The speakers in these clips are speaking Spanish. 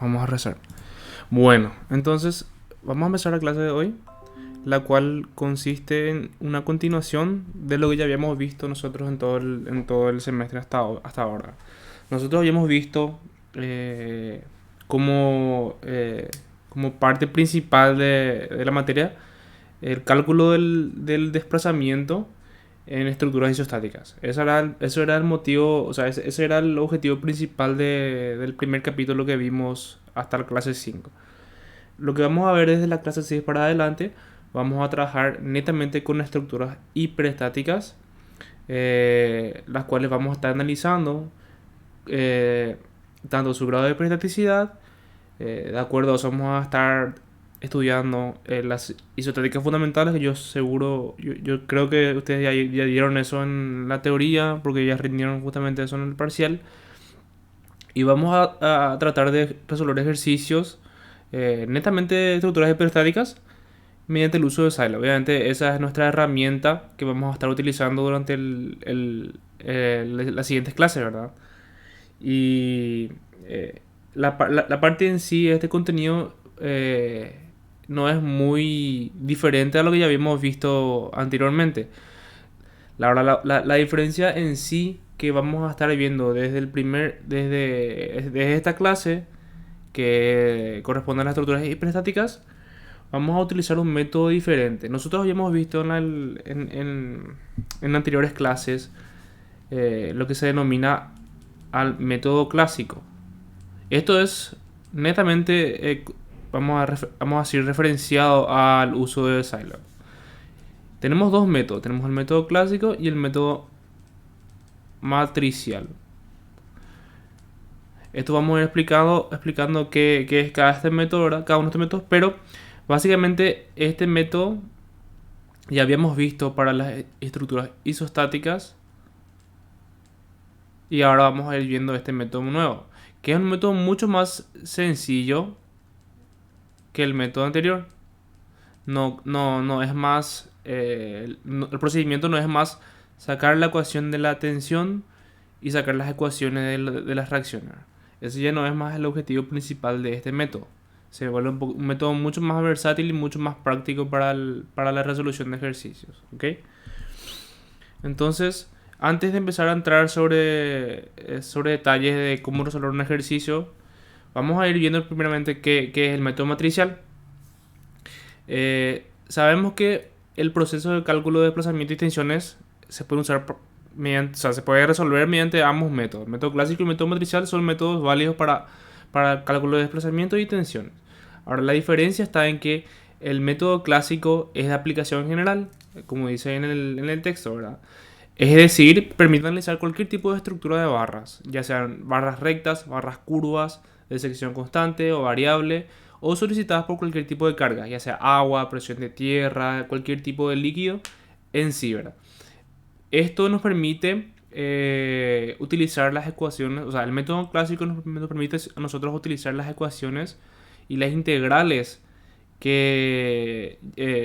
Vamos a rezar. Bueno, entonces vamos a empezar la clase de hoy, la cual consiste en una continuación de lo que ya habíamos visto nosotros en todo el semestre hasta ahora. Nosotros habíamos visto como, como parte principal de la materia el cálculo del desplazamiento en estructuras isostáticas. Eso era el motivo, o sea, ese era el objetivo principal del primer capítulo que vimos hasta la clase 5. Lo que vamos a ver desde la clase 6 para adelante, vamos a trabajar netamente con estructuras hiperestáticas, las cuales vamos a estar analizando eh, tanto su grado de hiperestaticidad, de acuerdo a eso vamos a estar estudiando las isostáticas fundamentales, que yo creo que ustedes ya dieron eso en la teoría, porque ya rindieron justamente eso en el parcial. Y vamos a tratar de resolver ejercicios netamente de estructuras hiperestáticas mediante el uso de Scilab. Obviamente esa es nuestra herramienta que vamos a estar utilizando durante las siguientes clases, ¿verdad? Y la parte en sí de este contenido no es muy diferente a lo que ya habíamos visto anteriormente. La diferencia en sí que vamos a estar viendo desde esta clase, que corresponde a las estructuras hiperestáticas, vamos a utilizar un método diferente. Nosotros habíamos visto en anteriores clases lo que se denomina al método clásico. Esto es netamente, vamos a decir, referenciado al uso de Scilab. Tenemos dos métodos, tenemos el método clásico y el método matricial. Esto vamos a ir explicando qué es cada este método, ¿verdad? Cada uno de estos métodos, pero básicamente este método ya habíamos visto para las estructuras isostáticas y ahora vamos a ir viendo este método nuevo, que es un método mucho más sencillo que el método anterior. No es más, el procedimiento no es más sacar la ecuación de la tensión y sacar las ecuaciones de las reacciones. Ese ya no es más el objetivo principal de este método. Se vuelve un método mucho más versátil y mucho más práctico para la resolución de ejercicios. ¿Ok? Entonces, antes de empezar a entrar sobre detalles de cómo resolver un ejercicio, vamos a ir viendo primeramente qué es el método matricial. Sabemos que el proceso de cálculo de desplazamiento y tensiones se puede usar mediante, o sea, se puede resolver mediante ambos métodos. El método clásico y el método matricial son métodos válidos para el cálculo de desplazamiento y tensiones. Ahora, la diferencia está en que el método clásico es de aplicación general, como dice en el texto, ¿verdad? Es decir, permite analizar cualquier tipo de estructura de barras, ya sean barras rectas, barras curvas, de sección constante o variable, o solicitadas por cualquier tipo de carga, ya sea agua, presión de tierra, cualquier tipo de líquido en sí, ¿verdad? Esto nos permite utilizar las ecuaciones, o sea, el método clásico nos permite a nosotros utilizar las ecuaciones y las integrales que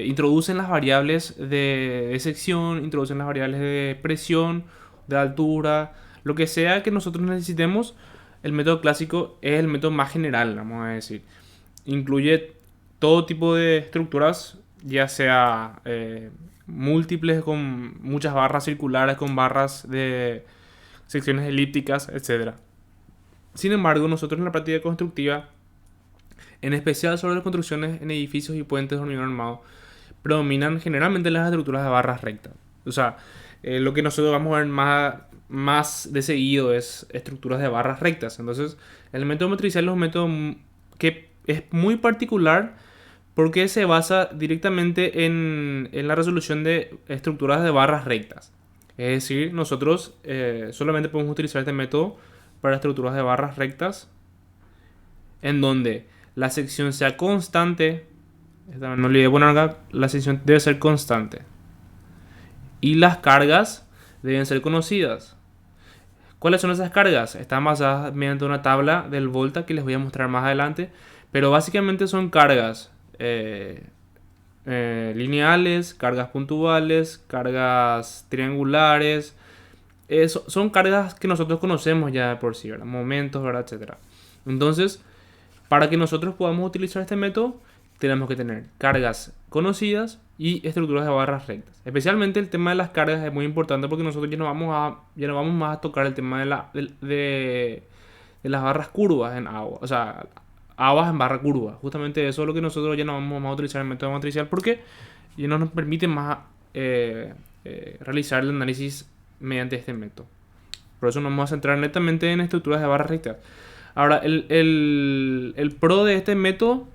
introducen las variables de sección, introducen las variables de presión, de altura, lo que sea que nosotros necesitemos. El método clásico es el método más general, vamos a decir. Incluye todo tipo de estructuras, ya sea múltiples con muchas barras circulares, con barras de secciones elípticas, etcétera. Sin embargo, nosotros en la práctica constructiva, en especial sobre las construcciones en edificios y puentes de hormigón armado, predominan generalmente las estructuras de barras rectas. O sea, lo que nosotros vamos a ver más de seguido es estructuras de barras rectas. Entonces, el método matricial es un método que es muy particular porque se basa directamente en la resolución de estructuras de barras rectas. Es decir, nosotros solamente podemos utilizar este método para estructuras de barras rectas en donde la sección sea constante. No olvidé poner acá, la sección debe ser constante. Y las cargas deben ser conocidas. ¿Cuáles son esas cargas? Están basadas mediante una tabla del Volta que les voy a mostrar más adelante. Pero básicamente son cargas lineales, cargas puntuales, cargas triangulares. Son cargas que nosotros conocemos ya de por sí, ¿verdad? Momentos, ¿verdad? Etcétera. Entonces, Para que nosotros podamos utilizar este método, tenemos que tener cargas conocidas y estructuras de barras rectas. Especialmente el tema de las cargas es muy importante porque nosotros ya no vamos más a tocar el tema de las barras curvas en agua. O sea, aguas en barra curva. Justamente eso es lo que nosotros ya no vamos más a utilizar el método matricial porque ya no nos permite más realizar el análisis mediante este método. Por eso nos vamos a centrar netamente en estructuras de barras rectas. Ahora, el pro de este método,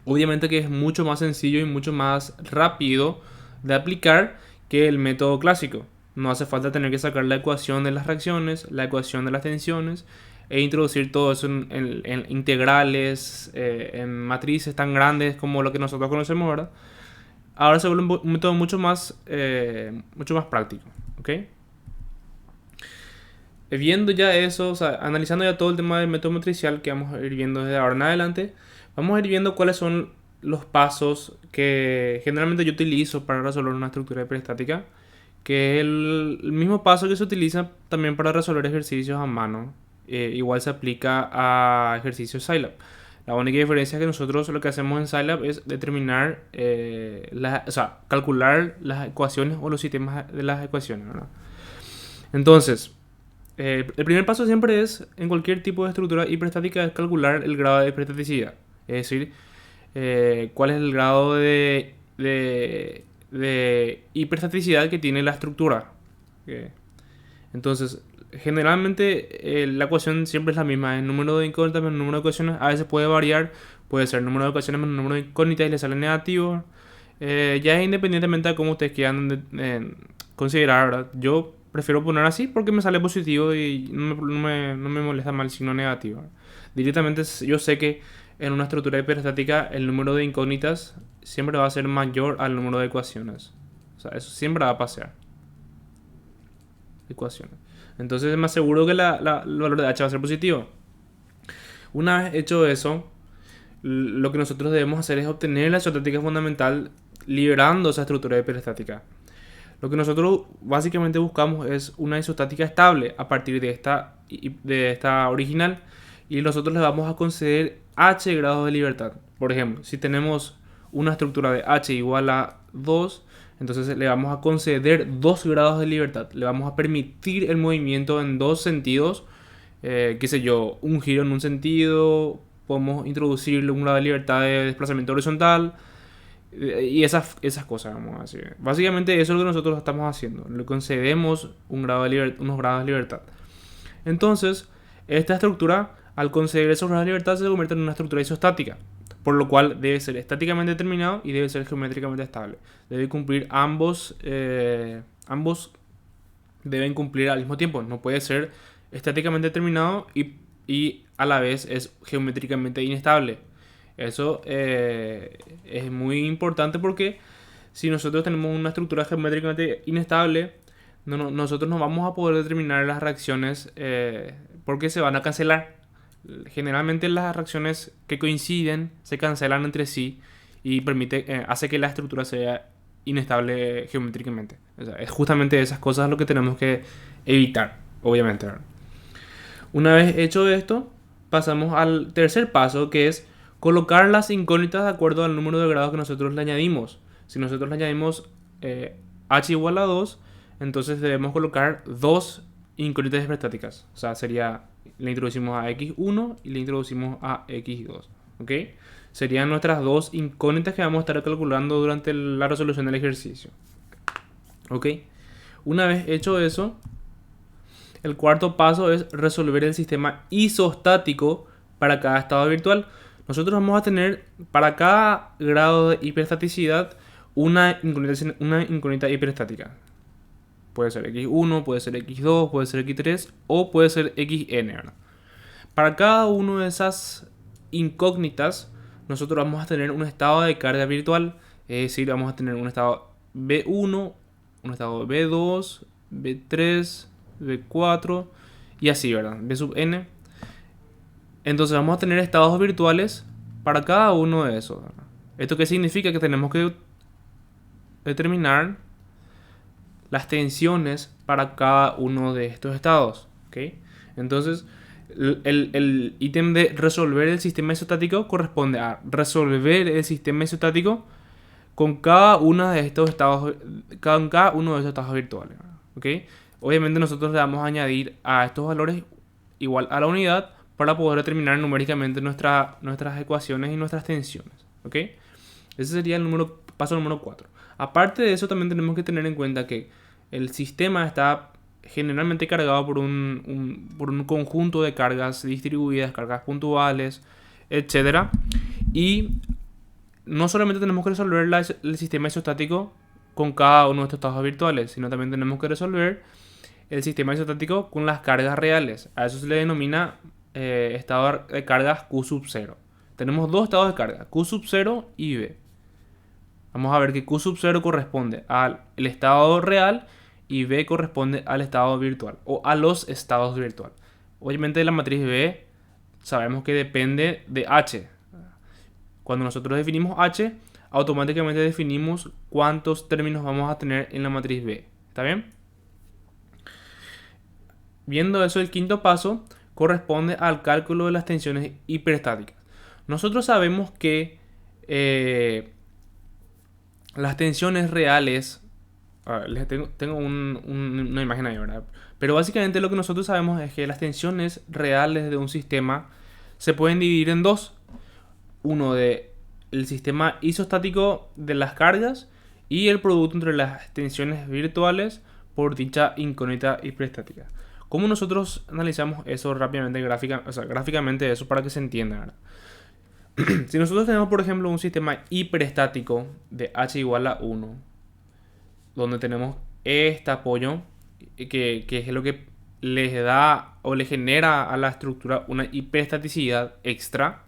obviamente que es mucho más sencillo y mucho más rápido de aplicar que el método clásico. No hace falta tener que sacar la ecuación de las reacciones, la ecuación de las tensiones e introducir todo eso en integrales, en matrices tan grandes como lo que nosotros conocemos, ¿verdad? Ahora se vuelve un método mucho más práctico, ¿ok? Viendo ya eso, o sea, analizando ya todo el tema del método matricial que vamos a ir viendo desde ahora en adelante, vamos a ir viendo cuáles son los pasos que generalmente yo utilizo para resolver una estructura hiperestática, que es el mismo paso que se utiliza también para resolver ejercicios a mano. Igual se aplica a ejercicios Scilab. La única diferencia es que nosotros lo que hacemos en Scilab es determinar, o sea, calcular las ecuaciones o los sistemas de las ecuaciones, ¿verdad? Entonces, el primer paso siempre es, en cualquier tipo de estructura hiperestática, es calcular el grado de hiperestaticidad. Es decir, cuál es el grado de hiperestaticidad que tiene la estructura. Entonces, generalmente la ecuación siempre es la misma. El número de incógnitas menos el número de ecuaciones a veces puede variar. Puede ser el número de ecuaciones menos el número de incógnitas y le sale negativo. Ya es independientemente de cómo ustedes quieran considerar, ¿verdad? Yo prefiero poner así porque me sale positivo y no me molesta mal el signo negativo. Directamente yo sé que en una estructura hiperestática el número de incógnitas siempre va a ser mayor al número de ecuaciones. O sea, eso siempre va a pasar. Ecuaciones. Entonces es más seguro que el valor de h va a ser positivo. Una vez hecho eso, lo que nosotros debemos hacer es obtener la isostática fundamental liberando esa estructura hiperestática. Lo que nosotros básicamente buscamos es una isostática estable a partir de esta original y nosotros le vamos a conceder h grados de libertad. Por ejemplo, si tenemos una estructura de h igual a 2, entonces le vamos a conceder 2 grados de libertad. Le vamos a permitir el movimiento en dos sentidos, qué sé yo, un giro en un sentido, podemos introducirle un grado de libertad de desplazamiento horizontal. Y esas cosas, vamos a decir. Básicamente eso es lo que nosotros estamos haciendo. Le concedemos unos grados de libertad. Entonces, esta estructura, al conceder esos grados de libertad, se convierte en una estructura isostática. Por lo cual debe ser estáticamente determinado y debe ser geométricamente estable. Debe cumplir ambos deben cumplir al mismo tiempo. No puede ser estáticamente determinado y a la vez es geométricamente inestable. Eso es muy importante porque si nosotros tenemos una estructura geométricamente inestable, nosotros no vamos a poder determinar las reacciones porque se van a cancelar. Generalmente las reacciones que coinciden se cancelan entre sí y hace que la estructura sea inestable geométricamente. O sea, es justamente esas cosas lo que tenemos que evitar, obviamente, ¿verdad? Una vez hecho esto, pasamos al tercer paso, que es colocar las incógnitas de acuerdo al número de grados que nosotros le añadimos. Si nosotros le añadimos h igual a 2, entonces debemos colocar dos incógnitas hiperestáticas. O sea, le introducimos a x1 y le introducimos a x2. ¿Ok? Serían nuestras dos incógnitas que vamos a estar calculando durante la resolución del ejercicio. ¿Ok? Una vez hecho eso, el cuarto paso es resolver el sistema isostático para cada estado virtual. Nosotros vamos a tener para cada grado de hiperestaticidad una incógnita hiperestática. Puede ser x1, puede ser x2, puede ser x3 o puede ser xn, ¿verdad? Para cada una de esas incógnitas, nosotros vamos a tener un estado de carga virtual. Es decir, vamos a tener un estado B1, un estado B2, B3, B4 y así, ¿verdad? B sub n. Entonces vamos a tener estados virtuales para cada uno de esos, ¿verdad? ¿Esto qué significa? Que tenemos que determinar las tensiones para cada uno de estos estados, ¿ok? Entonces, El ítem de resolver el sistema isostático corresponde a resolver el sistema isostático con cada uno de estos estados, cada uno de estos estados virtuales. ¿Ok? Obviamente nosotros le vamos a añadir a estos valores igual a la unidad para poder determinar numéricamente nuestras ecuaciones y nuestras tensiones. ¿Ok? Ese sería el paso número 4. Aparte de eso, también tenemos que tener en cuenta que el sistema está generalmente cargado por un conjunto de cargas distribuidas, cargas puntuales, etc. Y no solamente tenemos que resolver el sistema isostático con cada uno de estos estados virtuales, sino también tenemos que resolver el sistema isostático con las cargas reales. A eso se le denomina estado de cargas Q sub 0. Tenemos dos estados de carga, Q sub 0 y V. Vamos a ver que Q sub 0 corresponde al estado real y V corresponde al estado virtual o a los estados virtuales. Obviamente la matriz V sabemos que depende de H. Cuando nosotros definimos H, automáticamente definimos cuántos términos vamos a tener en la matriz V. ¿Está bien? Viendo eso, el quinto paso corresponde al cálculo de las tensiones hiperestáticas. Nosotros sabemos que las tensiones reales, les tengo una imagen ahí, ¿verdad? Pero básicamente lo que nosotros sabemos es que las tensiones reales de un sistema se pueden dividir en dos. Uno de el sistema isostático de las cargas y el producto entre las tensiones virtuales por dicha incógnita hiperestática. ¿Cómo nosotros analizamos eso rápidamente, gráficamente eso para que se entienda, ¿verdad? Si nosotros tenemos, por ejemplo, un sistema hiperestático de H igual a 1, donde tenemos este apoyo, que es lo que les da o le genera a la estructura una hiperestaticidad extra.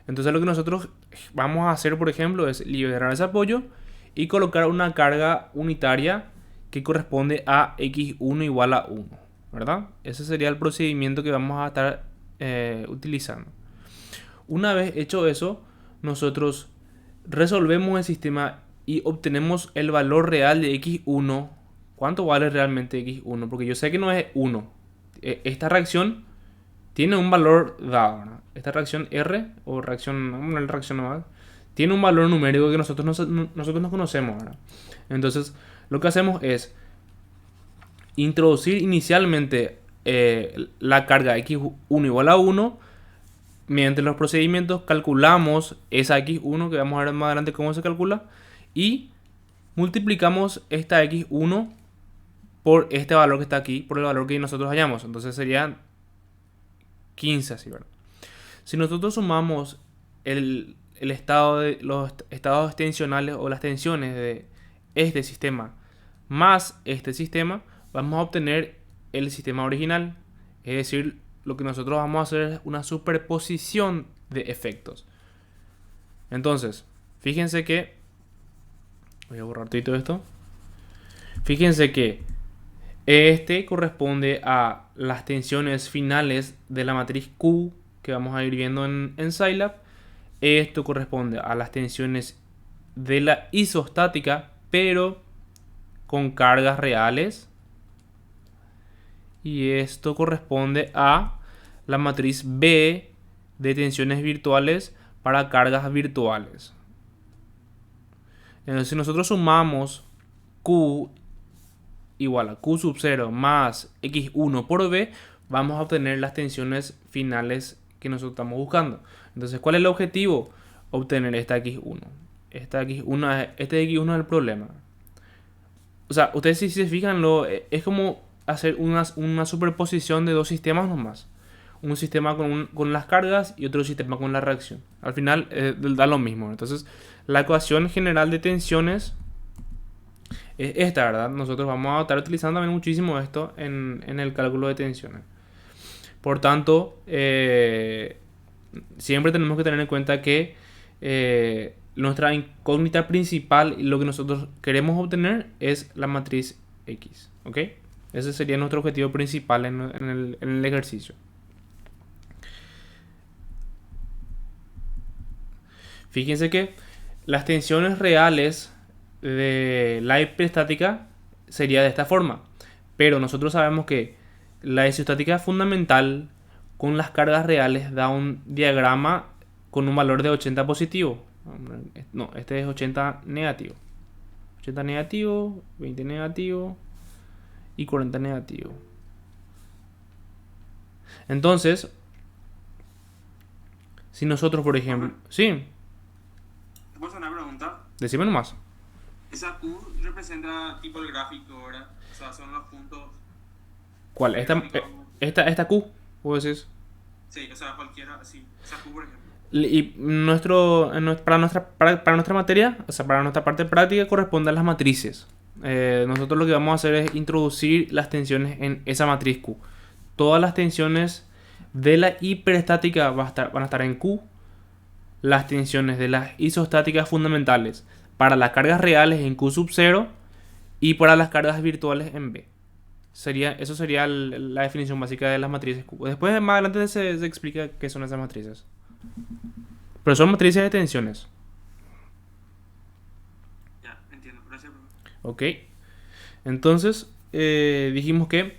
Entonces lo que nosotros vamos a hacer, por ejemplo, es liberar ese apoyo y colocar una carga unitaria que corresponde a x1 igual a 1, ¿verdad? Ese sería el procedimiento que vamos a estar utilizando. Una vez hecho eso, nosotros resolvemos el sistema y obtenemos el valor real de x1. ¿Cuánto vale realmente x1? Porque yo sé que no es 1. Esta reacción tiene un valor dado, ¿verdad? Esta reacción R, o reacción, vamos a poner reacción nomás, tiene un valor numérico que nosotros no conocemos, ¿verdad? Entonces, lo que hacemos es introducir inicialmente la carga x1 igual a 1. Mediante los procedimientos calculamos esa x1, que vamos a ver más adelante cómo se calcula, y multiplicamos esta x1 por este valor que está aquí, por el valor que nosotros hallamos. Entonces serían 15, así, ¿verdad? Si nosotros sumamos los estados tensionales o las tensiones de este sistema más este sistema, vamos a obtener el sistema original. Es decir, lo que nosotros vamos a hacer es una superposición de efectos. Entonces, fíjense que... Voy a borrar todo esto. Fíjense que este corresponde a las tensiones finales de la matriz Q que vamos a ir viendo en Scilab. Esto corresponde a las tensiones de la isostática, pero con cargas reales. Y esto corresponde a la matriz B de tensiones virtuales para cargas virtuales. Entonces, si nosotros sumamos Q igual a Q sub 0 más X1 por V, vamos a obtener las tensiones finales que nosotros estamos buscando. Entonces, ¿cuál es el objetivo? Obtener esta X1. Este X1 es el problema. O sea, ustedes si se fijan, es como hacer una superposición de dos sistemas nomás. Un sistema con las cargas y otro sistema con la reacción. Al final da lo mismo. Entonces, la ecuación general de tensiones es esta, ¿verdad? Nosotros vamos a estar utilizando también muchísimo esto en el cálculo de tensiones. Por tanto, siempre tenemos que tener en cuenta que nuestra incógnita principal y lo que nosotros queremos obtener es la matriz X. ¿Ok? Ese sería nuestro objetivo principal en el ejercicio. Fíjense que las tensiones reales de la hiperestática sería de esta forma. Pero nosotros sabemos que la isostática fundamental con las cargas reales da un diagrama con un valor de 80 positivo. No, este es 80 negativo. 80 negativo, 20 negativo y 40 negativo. Entonces, si nosotros, por ejemplo... Sí, ¿Te puedo hacer una pregunta? decime nomás. Esa Q representa tipo el gráfico, ¿verdad? O sea, son los puntos ¿Cuál? del gráfico. Esta Q, vos decís. Sí, o sea, cualquiera, sí. Esa Q, por ejemplo. Y para nuestra materia, o sea, para nuestra parte práctica, corresponde a las matrices. Nosotros lo que vamos a hacer es introducir las tensiones en esa matriz Q. Todas las tensiones de la hiperestática van a estar en Q. Las tensiones de las isostáticas fundamentales para las cargas reales en Q sub 0 y para las cargas virtuales en B. Eso sería la definición básica de las matrices Q. Después, más adelante, se explica qué son esas matrices. Pero son matrices de tensiones. Ya, entiendo. Gracias, profe. Ok. Entonces, dijimos que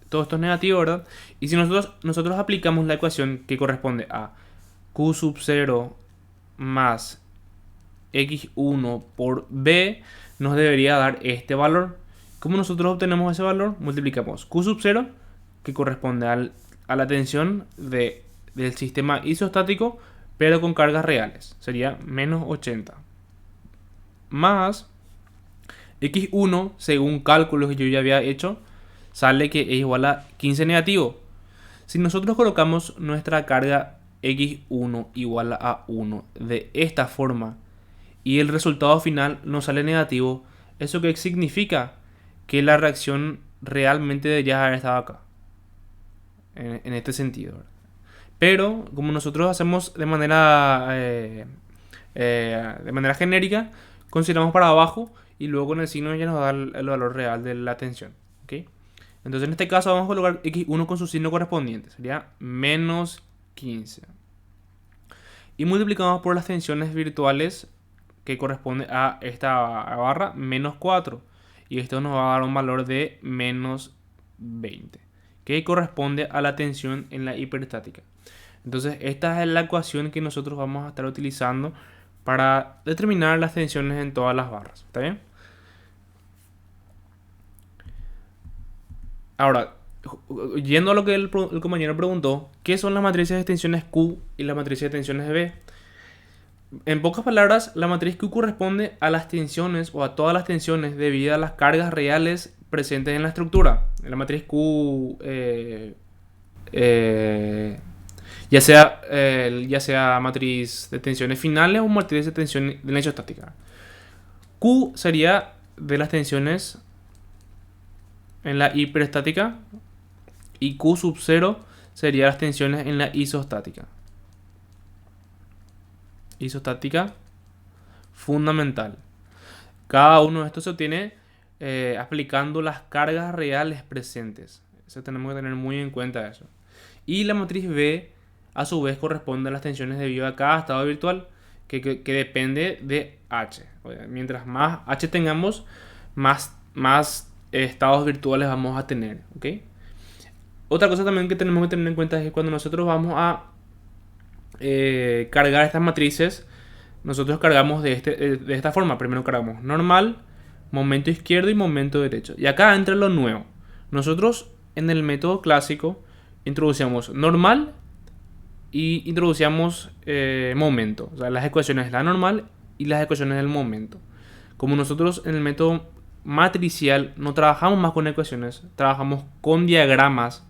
todo esto es negativo, ¿verdad? Y si nosotros aplicamos la ecuación que corresponde a Q sub 0 más x1 por b, nos debería dar este valor. ¿Cómo nosotros obtenemos ese valor? Multiplicamos Q sub 0, que corresponde a la tensión del sistema isostático, pero con cargas reales. Sería menos 80. Más x1, según cálculos que yo ya había hecho, sale que es igual a 15 negativo. Si nosotros colocamos nuestra carga x1 igual a 1 de esta forma y el resultado final nos sale negativo, ¿eso qué significa? Que la reacción realmente debería haber estado acá, en este sentido, ¿verdad? Pero como nosotros hacemos de manera genérica, consideramos para abajo y luego con el signo ya nos da el valor real de la tensión. ¿Okay? Entonces en este caso vamos a colocar x1 con su signo correspondiente. Sería menos 15. Y multiplicamos por las tensiones virtuales que corresponde a esta barra, menos 4. Y esto nos va a dar un valor de menos 20, que corresponde a la tensión en la hiperestática. Entonces esta es la ecuación que nosotros vamos a estar utilizando para determinar las tensiones en todas las barras. ¿Está bien? Ahora, yendo a lo que el compañero preguntó, ¿qué son las matrices de tensiones Q y las matrices de tensiones B? En pocas palabras, la matriz Q corresponde a las tensiones o a todas las tensiones debido a las cargas reales presentes en la estructura. En la matriz Q, ya sea matriz de tensiones finales o matriz de tensión de la isostática. Q sería de las tensiones en la hiperestática y Q sub 0 sería las tensiones en la isostática. Isostática fundamental. Cada uno de estos se obtiene aplicando las cargas reales presentes. Eso tenemos que tener muy en cuenta eso. Y la matriz B a su vez corresponde a las tensiones debido a cada estado virtual que depende de H. Mientras más H tengamos, más estados virtuales vamos a tener. ¿Okay? Otra cosa también que tenemos que tener en cuenta es que cuando nosotros vamos a cargar estas matrices, nosotros cargamos de esta forma. Primero cargamos normal, momento izquierdo y momento derecho. Y acá entra lo nuevo. Nosotros en el método clásico introducíamos normal y introducíamos momento. O sea, las ecuaciones de la normal y las ecuaciones del momento. Como nosotros en el método matricial no trabajamos más con ecuaciones, trabajamos con diagramas.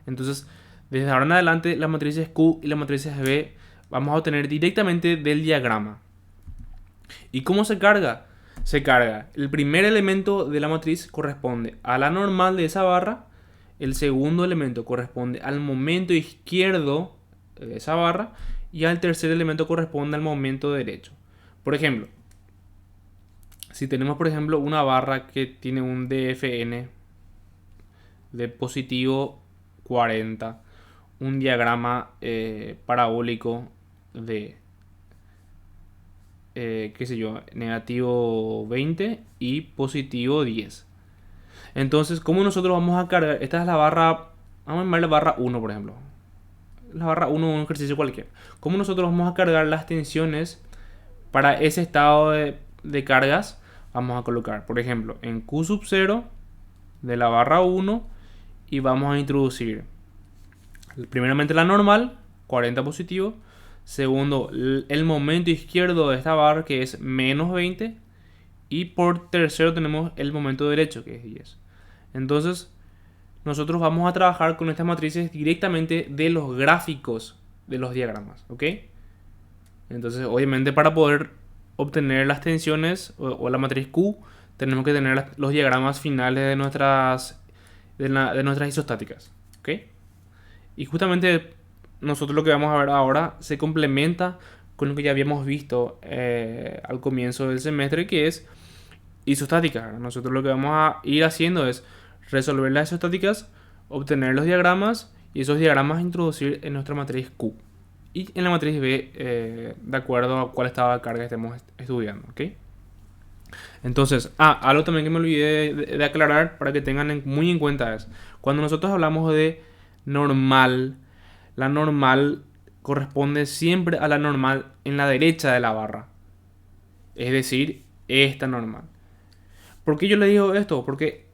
Entonces, desde ahora en adelante, las matrices Q y las matrices B vamos a obtener directamente del diagrama. ¿Y cómo se carga? Se carga. El primer elemento de la matriz corresponde a la normal de esa barra. El segundo elemento corresponde al momento izquierdo de esa barra. Y al tercer elemento corresponde al momento derecho. Por ejemplo, si tenemos por ejemplo una barra que tiene un DFN de positivo 40, un diagrama parabólico de qué sé yo, negativo 20 y positivo 10. Entonces, ¿cómo nosotros vamos a cargar? Esta es la barra Vamos a llamarle barra 1, por ejemplo. La barra 1 es un ejercicio cualquiera. ¿Cómo nosotros vamos a cargar las tensiones para ese estado de cargas? Vamos a colocar, por ejemplo, en Q sub 0 de la barra 1 y vamos a introducir primeramente la normal, 40 positivo. Segundo, el momento izquierdo de esta barra, que es menos 20. Y por tercero tenemos el momento derecho, que es 10. Entonces, nosotros vamos a trabajar con estas matrices directamente de los gráficos de los diagramas, ¿ok? Entonces, obviamente, para poder obtener las tensiones o la matriz Q, tenemos que tener los diagramas finales de nuestras isostáticas, ¿ok? Y justamente nosotros lo que vamos a ver ahora se complementa con lo que ya habíamos visto al comienzo del semestre, que es isostática. Nosotros lo que vamos a ir haciendo es resolver las isostáticas, obtener los diagramas y esos diagramas introducir en nuestra matriz Q y en la matriz B de acuerdo a cuál estado de carga estemos estudiando, ¿ok? Entonces, algo también que me olvidé de aclarar para que tengan muy en cuenta es, cuando nosotros hablamos de normal, la normal corresponde siempre a la normal en la derecha de la barra, es decir, esta normal. ¿Por qué yo le digo esto? Porque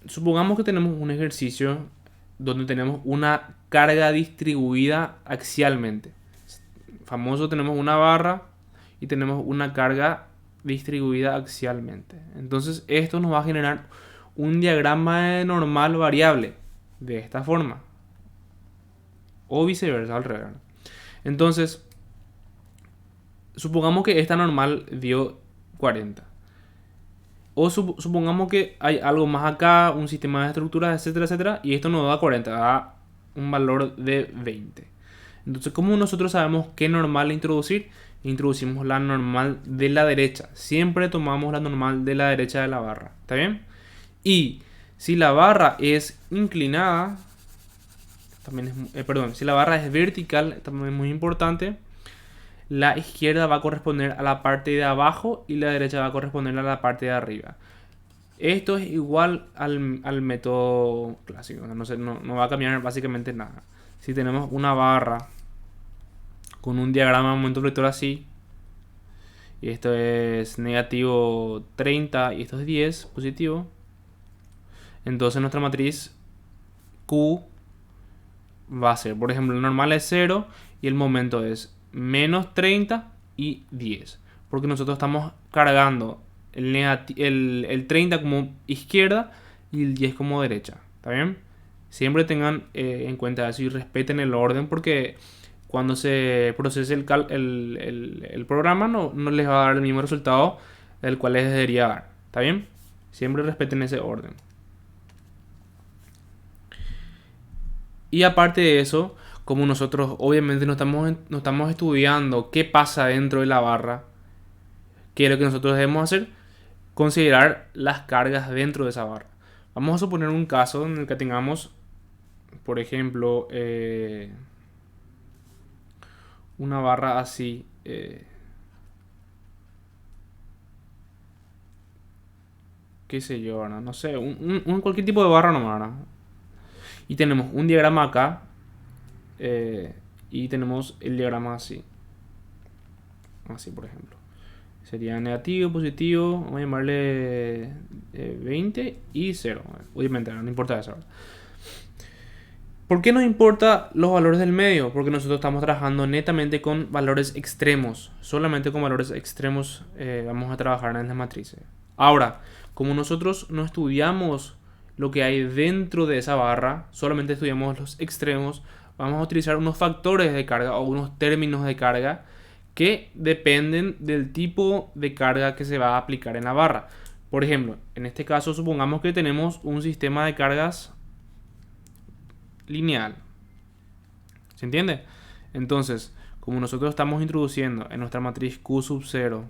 supongamos que tenemos un ejercicio donde tenemos una carga distribuida axialmente. Famoso, tenemos una barra y tenemos una carga distribuida axialmente. Entonces esto nos va a generar un diagrama de normal variable de esta forma. O viceversa, al revés. Entonces, supongamos que esta normal dio 40. O supongamos que hay algo más acá, un sistema de estructuras, etcétera, etcétera, y esto nos da 40, da un valor de 20. Entonces, ¿cómo nosotros sabemos qué normal introducir? Introducimos la normal de la derecha. Siempre tomamos la normal de la derecha de la barra. ¿Está bien? Y si la barra es inclinada, también es, si la barra es vertical, también es muy importante. La izquierda va a corresponder a la parte de abajo y la derecha va a corresponder a la parte de arriba. Esto es igual al método clásico. No va a cambiar básicamente nada. Si tenemos una barra con un diagrama de momento vector así, y esto es negativo 30 y esto es 10 positivo, entonces nuestra matriz Q va a ser, por ejemplo, el normal es 0 y el momento es menos 30 y 10, porque nosotros estamos cargando el 30 como izquierda y el 10 como derecha. ¿Está bien? Siempre tengan en cuenta eso y respeten el orden, porque cuando se procese el programa no les va a dar el mismo resultado del cual les debería dar. ¿Está bien? Siempre respeten ese orden. Y aparte de eso, como nosotros obviamente no estamos estudiando qué pasa dentro de la barra, ¿qué es lo que nosotros debemos hacer? Considerar las cargas dentro de esa barra. Vamos a suponer un caso en el que tengamos, por ejemplo, una barra así. Qué sé yo, no sé, cualquier tipo de barra nomás, ¿no? Y tenemos un diagrama acá. Y tenemos el diagrama así, por ejemplo, sería negativo, positivo, vamos a llamarle 20 y 0, obviamente no importa eso. ¿Por qué nos importa los valores del medio? Porque nosotros estamos trabajando netamente con valores extremos, solamente con valores extremos vamos a trabajar en las matrices. Ahora, como nosotros no estudiamos lo que hay dentro de esa barra, solamente estudiamos los extremos, vamos a utilizar unos factores de carga o unos términos de carga que dependen del tipo de carga que se va a aplicar en la barra. Por ejemplo, en este caso supongamos que tenemos un sistema de cargas lineal. ¿Se entiende? Entonces, como nosotros estamos introduciendo en nuestra matriz Q sub 0,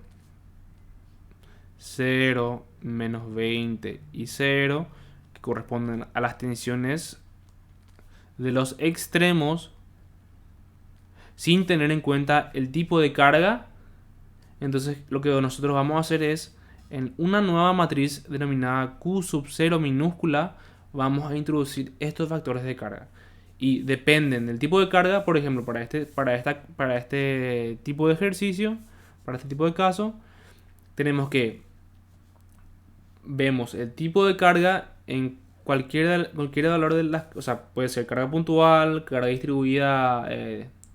0, menos 20 y 0, que corresponden a las tensiones de los extremos sin tener en cuenta el tipo de carga, entonces lo que nosotros vamos a hacer es, en una nueva matriz denominada Q sub 0 minúscula, vamos a introducir estos factores de carga. y dependen del tipo de carga. Por ejemplo, para este tipo de ejercicio, para este tipo de caso, tenemos que vemos el tipo de carga en cualquier valor de las, o sea, puede ser carga puntual, carga distribuida,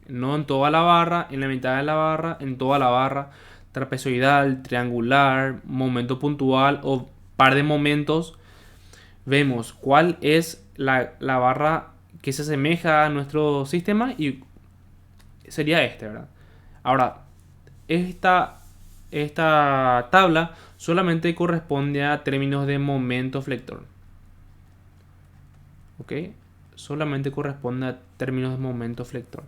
no en toda la barra, en la mitad de la barra, en toda la barra, trapezoidal, triangular, momento puntual o par de momentos. Vemos cuál es la barra que se asemeja a nuestro sistema y sería este, ¿verdad? Ahora, esta tabla solamente corresponde a términos de momento flector. ¿Ok? Solamente corresponde a términos de momento flector.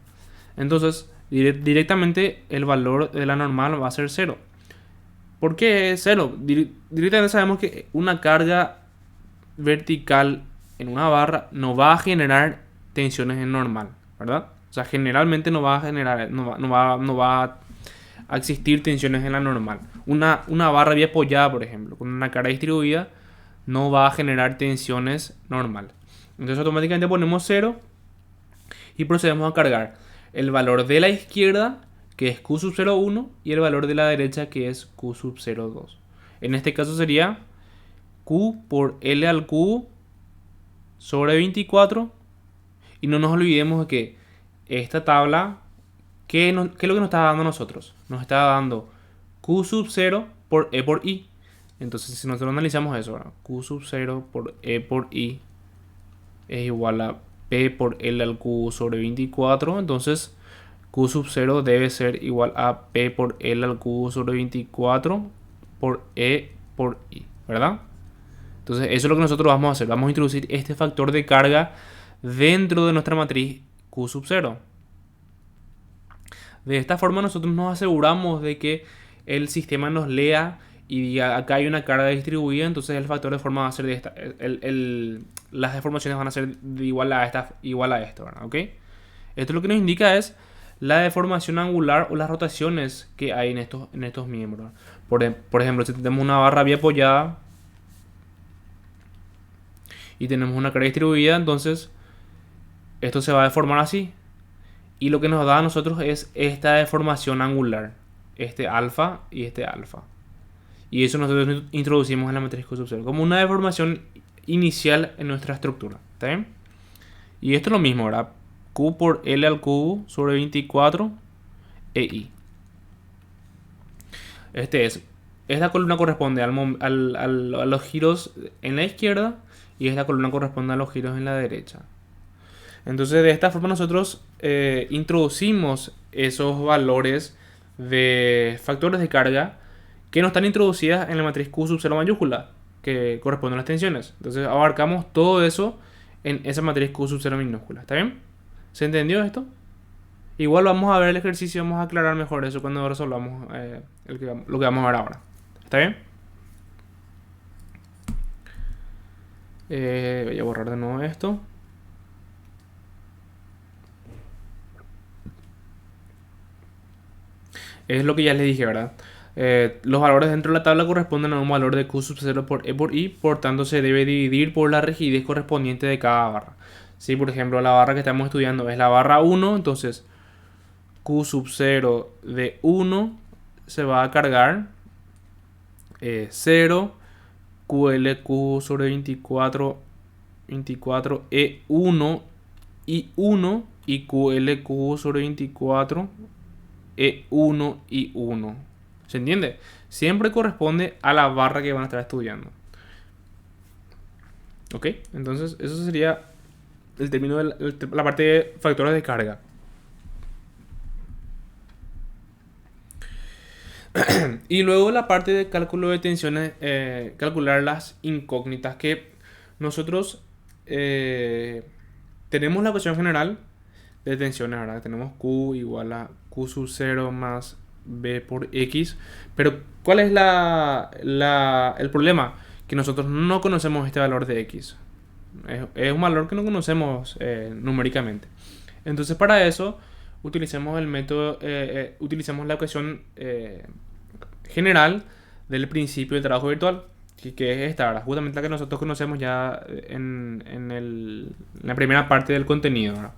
Entonces, directamente el valor de la normal va a ser 0. ¿Por qué 0? Directamente sabemos que una carga vertical en una barra no va a generar tensiones en normal, ¿verdad? O sea, generalmente no va a generar, no va a existir tensiones en la normal. Una barra bien apoyada, por ejemplo, con una carga distribuida, no va a generar tensiones normal. Entonces automáticamente ponemos 0 y procedemos a cargar el valor de la izquierda, que es Q sub 0,1, y el valor de la derecha, que es Q sub 0,2. En este caso sería Q por L al cubo sobre 24. Y no nos olvidemos de que esta tabla, ¿qué es lo que nos está dando a nosotros? Nos está dando Q sub 0 por E por I. Entonces, si nosotros analizamos eso, ¿verdad? Q sub 0 por E por I es igual a P por L al cubo sobre 24. Entonces, Q sub 0 debe ser igual a P por L al cubo sobre 24 por E por I, ¿verdad? Entonces, eso es lo que nosotros vamos a hacer. Vamos a introducir este factor de carga dentro de nuestra matriz Q sub 0. De esta forma nosotros nos aseguramos de que el sistema nos lea y diga acá hay una carga distribuida, entonces el factor de forma va a ser de esta. Las deformaciones van a ser igual a esto, ¿verdad? ¿Ok? Esto lo que nos indica es la deformación angular o las rotaciones que hay en estos miembros. Por ejemplo, si tenemos una barra bien apoyada y tenemos una carga distribuida, entonces esto se va a deformar así. Y lo que nos da a nosotros es esta deformación angular. Este alfa y este alfa. Y eso nosotros introducimos en la matriz Q sub 0 como una deformación inicial en nuestra estructura. ¿Está bien? Y esto es lo mismo, ¿verdad? Q por L al cubo sobre 24 EI. Esta columna corresponde a los giros en la izquierda y esta columna corresponde a los giros en la derecha. Entonces de esta forma nosotros introducimos esos valores de factores de carga que no están introducidas en la matriz Q sub 0 mayúscula, que corresponden a las tensiones. Entonces abarcamos todo eso en esa matriz Q sub 0 minúscula. ¿Está bien? ¿Se entendió esto? Igual vamos a ver el ejercicio y vamos a aclarar mejor eso cuando resolvamos lo que vamos a ver ahora. ¿Está bien? Voy a borrar de nuevo esto. Es lo que ya les dije, ¿verdad? Los valores dentro de la tabla corresponden a un valor de Q sub 0 por E por I, por tanto se debe dividir por la rigidez correspondiente de cada barra. Si por ejemplo la barra que estamos estudiando es la barra 1, entonces Q sub 0 de 1 se va a cargar 0 QLQ sobre 24 E1 y 1 y QLQ sobre 24 E1 y 1. ¿Se entiende? Siempre corresponde a la barra que van a estar estudiando. ¿Ok? Entonces, eso sería el término de la parte de factores de carga. Y luego la parte de cálculo de tensiones, calcular las incógnitas que nosotros tenemos la ecuación general de tensiones, ¿verdad? Tenemos Q igual a Q sub 0 más B por X. Pero ¿cuál es el problema? Que nosotros no conocemos este valor de X. Es un valor que no conocemos numéricamente. Entonces para eso utilizamos el método, utilizamos la ecuación general del principio del trabajo virtual. que es esta, ¿verdad? Justamente la que nosotros conocemos ya en la primera parte del contenido, ¿verdad?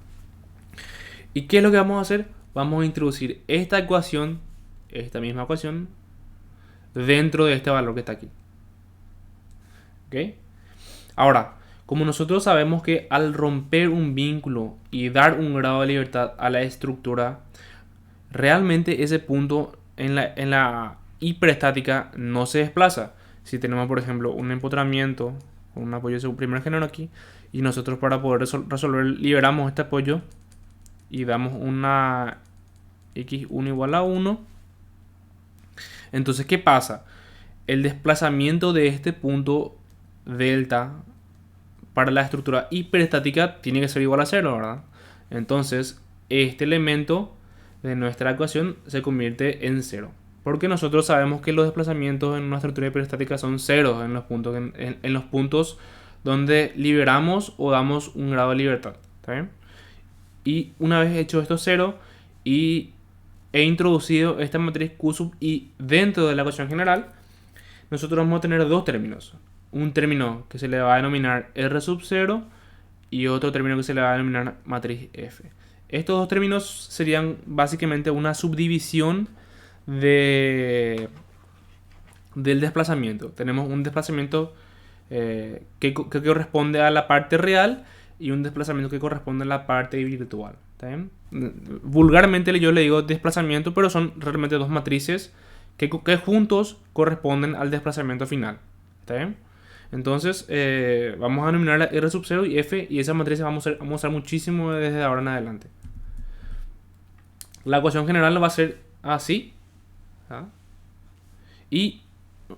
¿Y qué es lo que vamos a hacer? Vamos a introducir esta ecuación, esta misma ecuación, dentro de este valor que está aquí. ¿Ok? Ahora, como nosotros sabemos que al romper un vínculo y dar un grado de libertad a la estructura, realmente ese punto en la hiperestática no se desplaza. Si tenemos, por ejemplo, un empotramiento con un apoyo de primer género aquí, y nosotros para poder resolver liberamos este apoyo y damos una x1 igual a 1. Entonces, ¿qué pasa? El desplazamiento de este punto delta para la estructura hiperestática tiene que ser igual a 0, ¿verdad? Entonces, este elemento de nuestra ecuación se convierte en 0. Porque nosotros sabemos que los desplazamientos en una estructura hiperestática son 0 en los puntos donde liberamos o damos un grado de libertad. ¿Está bien? Y una vez hecho esto 0 y he introducido esta matriz Q sub I dentro de la ecuación general, nosotros vamos a tener dos términos. Un término que se le va a denominar R sub 0 y otro término que se le va a denominar matriz F. Estos dos términos serían básicamente una subdivisión del desplazamiento. Tenemos un desplazamiento que corresponde a la parte real y un desplazamiento que corresponde a la parte virtual. ¿Está bien? Vulgarmente yo le digo desplazamiento, pero son realmente dos matrices que juntos corresponden al desplazamiento final. ¿Está bien? Entonces vamos a denominar la R sub 0 y F, y esas matrices vamos a usar muchísimo desde ahora en adelante. La ecuación general va a ser así. ¿Ah? Y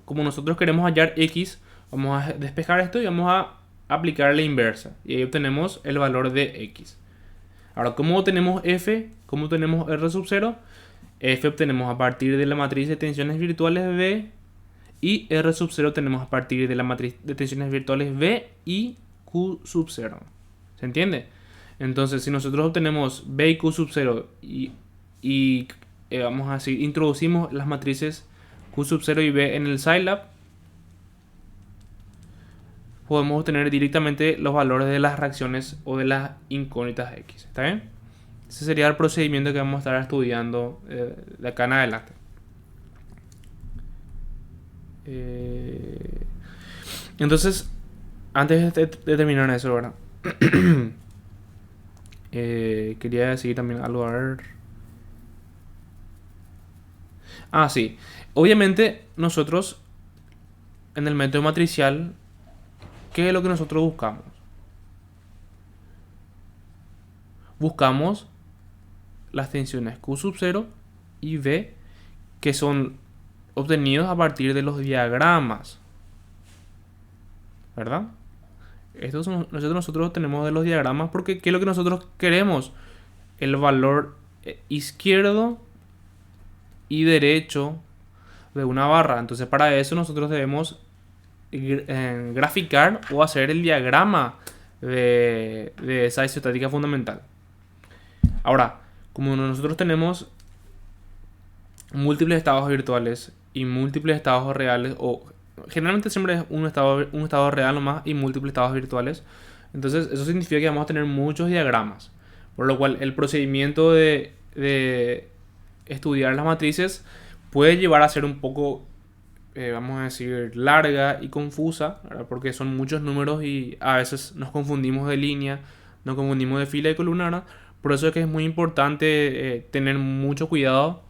como nosotros queremos hallar X, vamos a despejar esto y vamos a aplicar la inversa. Y ahí obtenemos el valor de X. Ahora, ¿cómo obtenemos F? ¿Cómo obtenemos R sub 0? F obtenemos a partir de la matriz de tensiones virtuales B, y R sub 0 tenemos a partir de la matriz de tensiones virtuales B y Q sub 0. ¿Se entiende? Entonces, si nosotros obtenemos B y Q sub 0 y vamos a decir, introducimos las matrices Q sub 0 y B en el Scilab, podemos obtener directamente los valores de las reacciones o de las incógnitas X. ¿Está bien? Ese sería el procedimiento que vamos a estar estudiando de acá en adelante. Entonces, antes de terminar eso, ¿verdad? Quería decir también algo, a ver. Ah, sí. Obviamente, nosotros en el método matricial, ¿qué es lo que nosotros buscamos? Buscamos las tensiones Q sub 0 y B, que son obtenidos a partir de los diagramas, ¿verdad? Nosotros tenemos de los diagramas porque ¿qué es lo que nosotros queremos? El valor izquierdo y derecho de una barra. Entonces, para eso nosotros debemos graficar o hacer el diagrama de esa isostática fundamental. Ahora, como nosotros tenemos múltiples estados virtuales y múltiples estados reales, o generalmente siempre es un estado real nomás y múltiples estados virtuales, entonces eso significa que vamos a tener muchos diagramas, por lo cual el procedimiento de estudiar las matrices puede llevar a ser un poco, vamos a decir, larga y confusa, ¿verdad? Porque son muchos números y a veces nos confundimos de línea, nos confundimos de fila y columna, ¿verdad? Por eso es que es muy importante tener mucho cuidado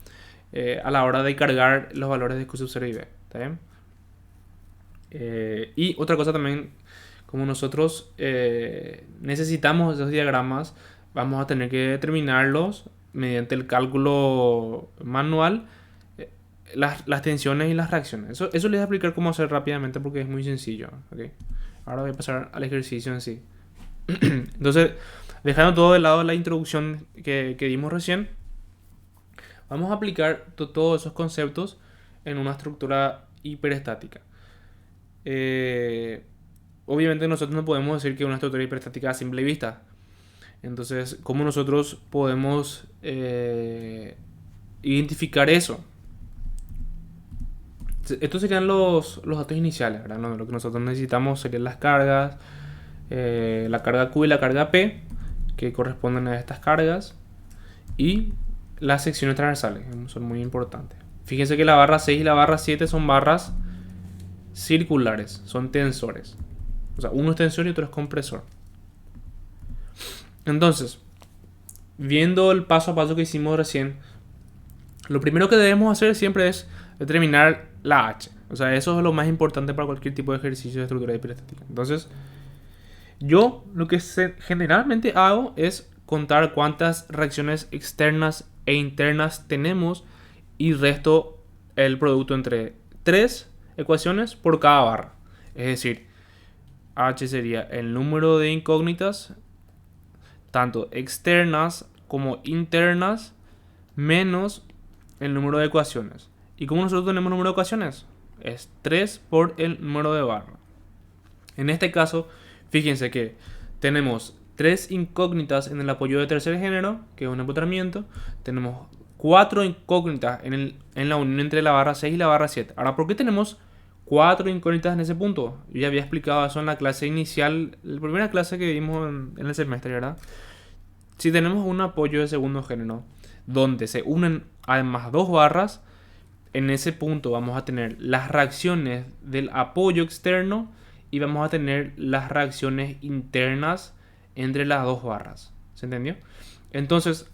a la hora de cargar los valores de Q sub 0 y B. ¿Está bien? Y otra cosa también, como nosotros necesitamos esos diagramas, vamos a tener que determinarlos mediante el cálculo manual, las tensiones y las reacciones. Eso les voy a explicar cómo hacer rápidamente porque es muy sencillo. ¿Okay? Ahora voy a pasar al ejercicio en sí. Entonces, dejando todo de lado la introducción que dimos recién, vamos a aplicar todos esos conceptos en una estructura hiperestática. Obviamente nosotros no podemos decir que una estructura hiperestática a simple vista. Entonces, ¿cómo nosotros podemos identificar eso? Estos serían los datos iniciales, ¿verdad? Lo que nosotros necesitamos serían las cargas, la carga Q y la carga P, que corresponden a estas cargas, y las secciones transversales, que son muy importantes. Fíjense que la barra 6 y la barra 7 son barras circulares, son tensores. O sea, uno es tensor y otro es compresor. Entonces, viendo el paso a paso que hicimos recién, lo primero que debemos hacer siempre es determinar la H. O sea, eso es lo más importante para cualquier tipo de ejercicio de estructura hiperestática. Entonces, yo lo que generalmente hago es contar cuántas reacciones externas e internas tenemos y resto el producto entre 3 ecuaciones por cada barra. Es decir, H sería el número de incógnitas, tanto externas como internas, menos el número de ecuaciones. ¿Y cómo nosotros tenemos número de ecuaciones? Es 3 por el número de barra. En este caso, fíjense que tenemos 3 incógnitas en el apoyo de tercer género, que es un empotramiento. Tenemos 4 incógnitas en la unión entre la barra 6 y la barra 7. Ahora, ¿por qué tenemos 4 incógnitas en ese punto? Yo ya había explicado eso en la clase inicial, la primera clase que vimos en el semestre, ¿verdad? Si tenemos un apoyo de segundo género, donde se unen además dos barras, en ese punto vamos a tener las reacciones del apoyo externo y vamos a tener las reacciones internas entre las dos barras. ¿Se entendió? Entonces,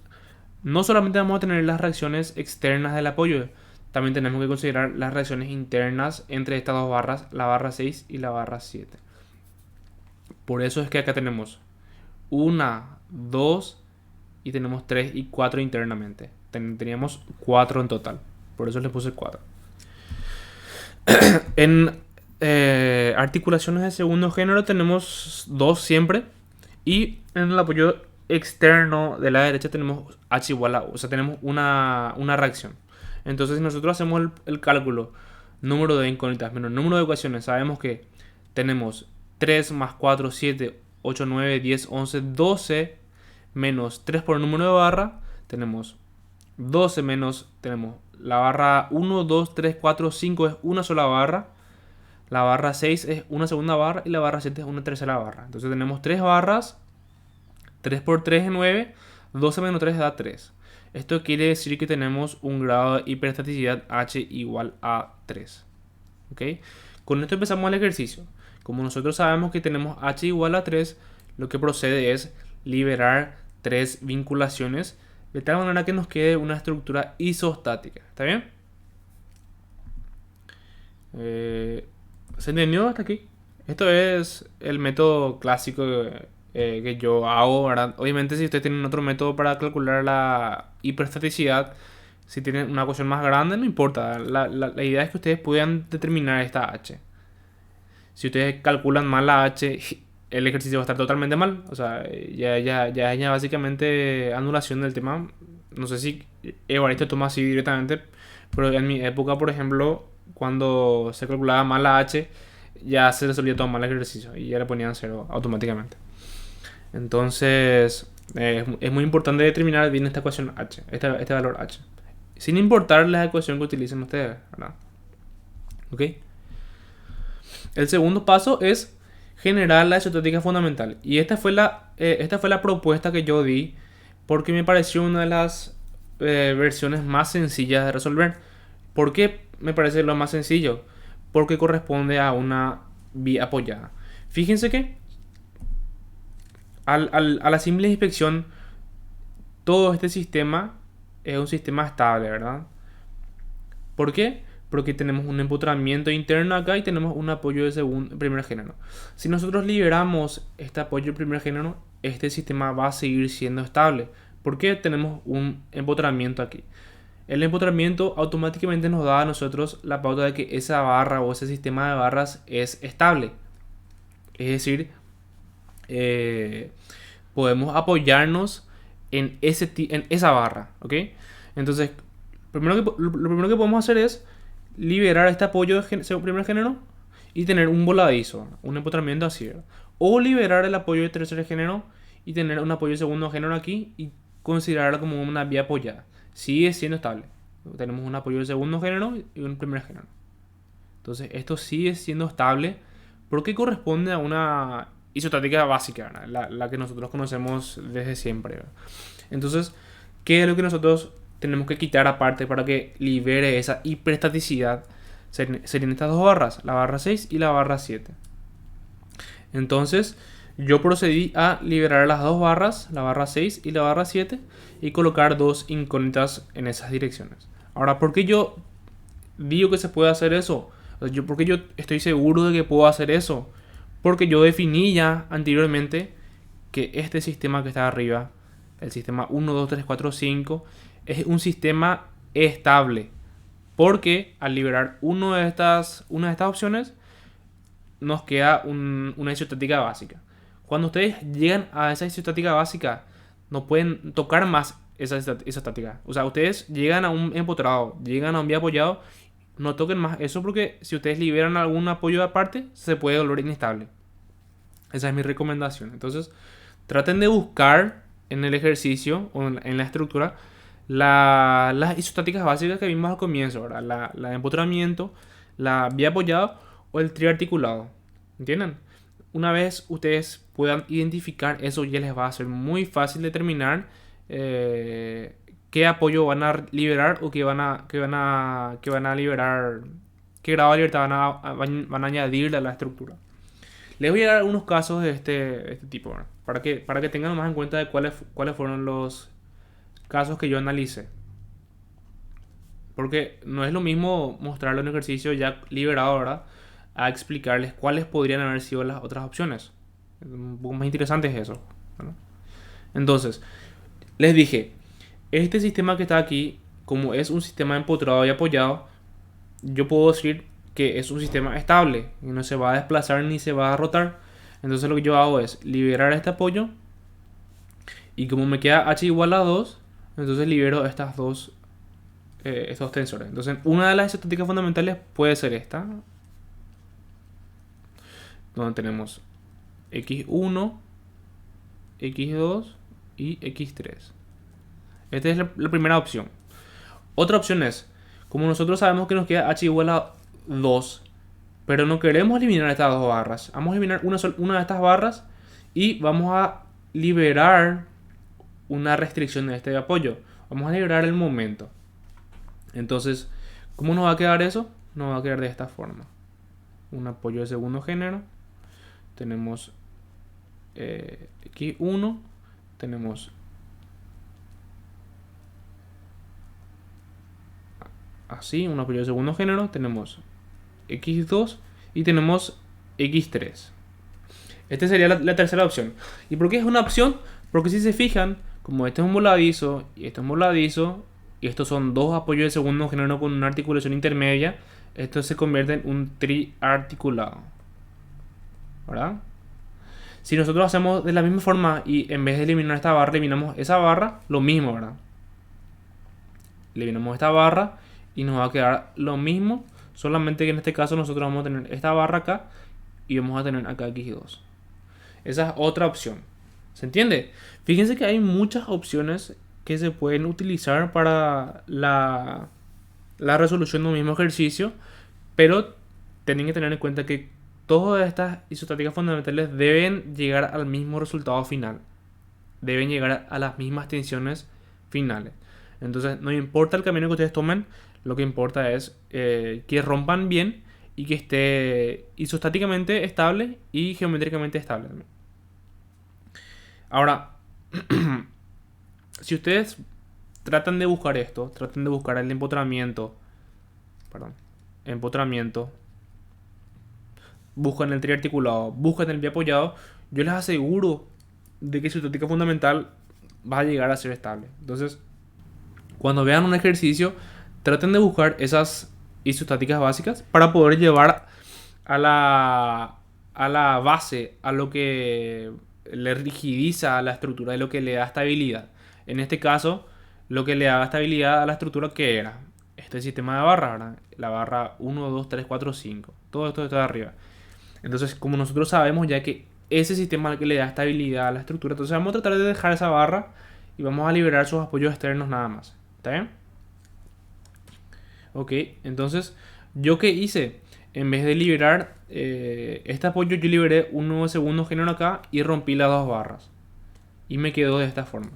no solamente vamos a tener las reacciones externas del apoyo, también tenemos que considerar las reacciones internas entre estas dos barras, la barra 6 y la barra 7. Por eso es que acá tenemos 1, 2 y tenemos 3 y 4 internamente. Teníamos 4 en total. Por eso le puse 4. En articulaciones de segundo género tenemos 2 siempre. Y en el apoyo externo de la derecha tenemos H igual a U. O sea, tenemos una reacción. Entonces, si nosotros hacemos el cálculo, número de incógnitas menos número de ecuaciones, sabemos que tenemos 3 más 4, 7, 8, 9, 10, 11, 12 menos 3 por el número de barra. Tenemos 12 menos, tenemos la barra 1, 2, 3, 4, 5 es una sola barra. La barra 6 es una segunda barra y la barra 7 es una tercera barra. Entonces tenemos 3 barras. 3 por 3 es 9. 12 menos 3 da 3. Esto quiere decir que tenemos un grado de hiperestaticidad H igual a 3. ¿Ok? Con esto empezamos el ejercicio. Como nosotros sabemos que tenemos H igual a 3, lo que procede es liberar 3 vinculaciones de tal manera que nos quede una estructura isostática. ¿Está bien? ¿Se entendió hasta aquí? Esto es el método clásico que yo hago, ¿verdad? Obviamente, si ustedes tienen otro método para calcular la hiperestaticidad, si tienen una ecuación más grande, no importa. La idea es que ustedes puedan determinar esta H. Si ustedes calculan mal la H, el ejercicio va a estar totalmente mal. O sea, ya básicamente anulación del tema. No sé si Evaristo toma así directamente, pero en mi época, por ejemplo, cuando se calculaba mal la H, ya se resolvía todo mal el ejercicio y ya le ponían 0 automáticamente. Entonces, es muy importante determinar bien esta ecuación H, este valor H, sin importar la ecuación que utilicen ustedes, ¿verdad? ¿Ok? El segundo paso es generar la isostática fundamental. Y esta fue la propuesta que yo di porque me pareció una de las versiones más sencillas de resolver. ¿Por qué me parece lo más sencillo? Porque corresponde a una vía apoyada. Fíjense que a la simple inspección, todo este sistema es un sistema estable, ¿verdad? ¿Por qué? Porque tenemos un empotramiento interno acá y tenemos un apoyo de primer género. Si nosotros liberamos este apoyo de primer género, este sistema va a seguir siendo estable. ¿Por qué? Tenemos un empotramiento aquí. El empotramiento automáticamente nos da a nosotros la pauta de que esa barra o ese sistema de barras es estable. Es decir, podemos apoyarnos en esa barra, ¿ok? Entonces, lo primero que podemos hacer es liberar este apoyo de primer género y tener un voladizo, un empotramiento así, ¿verdad? O liberar el apoyo de tercer género y tener un apoyo de segundo género aquí y considerarlo como una vía apoyada. Sigue siendo estable. Tenemos un apoyo de segundo género y un primer género. Entonces esto sigue siendo estable porque corresponde a una isostática básica, ¿verdad? La que nosotros conocemos desde siempre, ¿verdad? Entonces, ¿qué es lo que nosotros tenemos que quitar aparte para que libere esa hiperestaticidad? Serían estas dos barras, la barra 6 y la barra 7. Entonces, yo procedí a liberar las dos barras, la barra 6 y la barra 7, y colocar dos incógnitas en esas direcciones. Ahora, ¿por qué yo digo que se puede hacer eso? ¿Por qué yo estoy seguro de que puedo hacer eso? Porque yo definí ya anteriormente que este sistema que está arriba, el sistema 1, 2, 3, 4, 5, es un sistema estable. Porque al liberar una de estas opciones, nos queda una isostática básica. Cuando ustedes llegan a esa isostática básica, no pueden tocar más esa isostática. O sea, ustedes llegan a un empotrado, llegan a un biapoyado, no toquen más eso porque si ustedes liberan algún apoyo aparte, se puede volver inestable. Esa es mi recomendación. Entonces, traten de buscar en el ejercicio o en la estructura las isostáticas básicas que vimos al comienzo, ¿verdad? La de empotramiento, la biapoyado o el triarticulado. ¿Entienden? Una vez ustedes puedan identificar eso, ya les va a ser muy fácil determinar qué apoyo van a liberar o qué van a liberar, qué grado de libertad van a añadir a la estructura. Les voy a dar algunos casos de este tipo, ¿verdad? Para que tengan más en cuenta de cuáles fueron los casos que yo analicé. Porque no es lo mismo mostrarle un ejercicio ya liberado, ¿verdad?, a explicarles cuáles podrían haber sido las otras opciones. Un poco más interesante es eso, ¿no? Entonces, les dije, este sistema que está aquí, como es un sistema empotrado y apoyado, yo puedo decir que es un sistema estable y no se va a desplazar ni se va a rotar. Entonces lo que yo hago es liberar este apoyo y como me queda h igual a 2, entonces libero estos tensores. Entonces una de las isostáticas fundamentales puede ser esta, donde tenemos x1, x2 y x3. Esta es la primera opción. Otra opción es, como nosotros sabemos que nos queda h igual a 2, pero no queremos eliminar estas dos barras, vamos a eliminar una de estas barras y vamos a liberar una restricción de este apoyo. Vamos a liberar el momento. Entonces, ¿cómo nos va a quedar eso? Nos va a quedar de esta forma. Un apoyo de segundo género. Tenemos x1, tenemos así, un apoyo de segundo género, tenemos x2 y tenemos x3. Esta sería la tercera opción. ¿Y por qué es una opción? Porque si se fijan, como este es un voladizo y este es un voladizo, y estos son dos apoyos de segundo género con una articulación intermedia, esto se convierte en un triarticulado, ¿verdad? Si nosotros hacemos de la misma forma y en vez de eliminar esta barra, eliminamos esa barra, lo mismo, ¿verdad? Eliminamos esta barra y nos va a quedar lo mismo, solamente que en este caso nosotros vamos a tener esta barra acá y vamos a tener acá x2. Esa es otra opción. ¿Se entiende? Fíjense que hay muchas opciones que se pueden utilizar para la resolución de un mismo ejercicio, pero tienen que tener en cuenta que todas estas isostáticas fundamentales deben llegar al mismo resultado final. Deben llegar a las mismas tensiones finales. Entonces, no importa el camino que ustedes tomen, lo que importa es que rompan bien y que esté isostáticamente estable y geométricamente estable. Ahora, si ustedes tratan de buscar esto, tratan de buscar el empotramiento, buscan el triarticulado, buscan el biapoyado, yo les aseguro de que su estática fundamental va a llegar a ser estable. Entonces, cuando vean un ejercicio, traten de buscar esas isostáticas básicas para poder llevar a la base, a lo que le rigidiza a la estructura, de lo que le da estabilidad. En este caso, lo que le da estabilidad a la estructura, ¿qué era? Este sistema de barras, ¿verdad? La barra 1, 2, 3, 4, 5. Todo esto está de arriba. Entonces, como nosotros sabemos ya que ese sistema es el que le da estabilidad a la estructura, entonces vamos a tratar de dejar esa barra y vamos a liberar sus apoyos externos nada más. ¿Está bien? Ok, entonces, ¿yo qué hice? en vez de liberar este apoyo, yo liberé un nuevo segundo género acá y rompí las dos barras. Y me quedó de esta forma.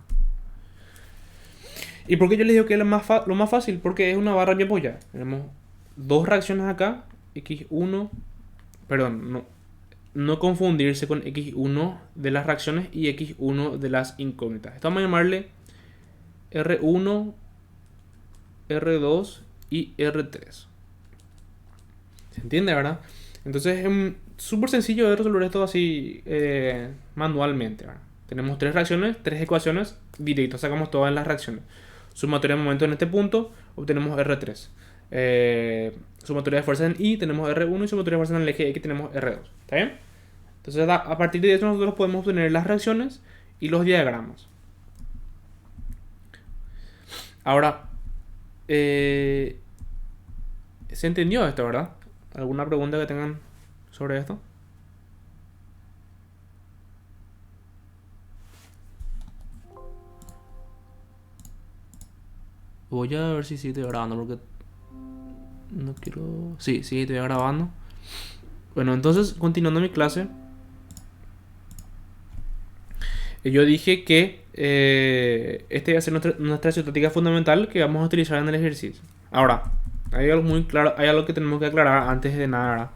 ¿Y por qué yo les digo que es lo más fácil? Porque es una barra de apoya. Tenemos dos reacciones acá, x1, perdón, no confundirse con x1 de las reacciones y x1 de las incógnitas. Esto vamos a llamarle R1, R2 y R3. ¿Se entiende, verdad? Entonces es súper sencillo de resolver esto así manualmente, ¿verdad? Tenemos tres reacciones, tres ecuaciones, directo, sacamos todas las reacciones. Sumatoria de momentos en este punto, obtenemos R3. Sumatoria de fuerzas en I, tenemos R1 y sumatoria de fuerzas en el eje X, tenemos R2. ¿Está bien? Entonces a partir de eso nosotros podemos obtener las reacciones y los diagramas. Ahora, ¿se entendió esto, verdad? ¿Alguna pregunta que tengan sobre esto? Voy a ver si sí estoy grabando porque no quiero... Sí, estoy grabando. Bueno, entonces, continuando mi clase, yo dije que este va a ser nuestra estática fundamental que vamos a utilizar en el ejercicio. Ahora, hay algo muy claro, hay algo que tenemos que aclarar antes de nada, ¿verdad?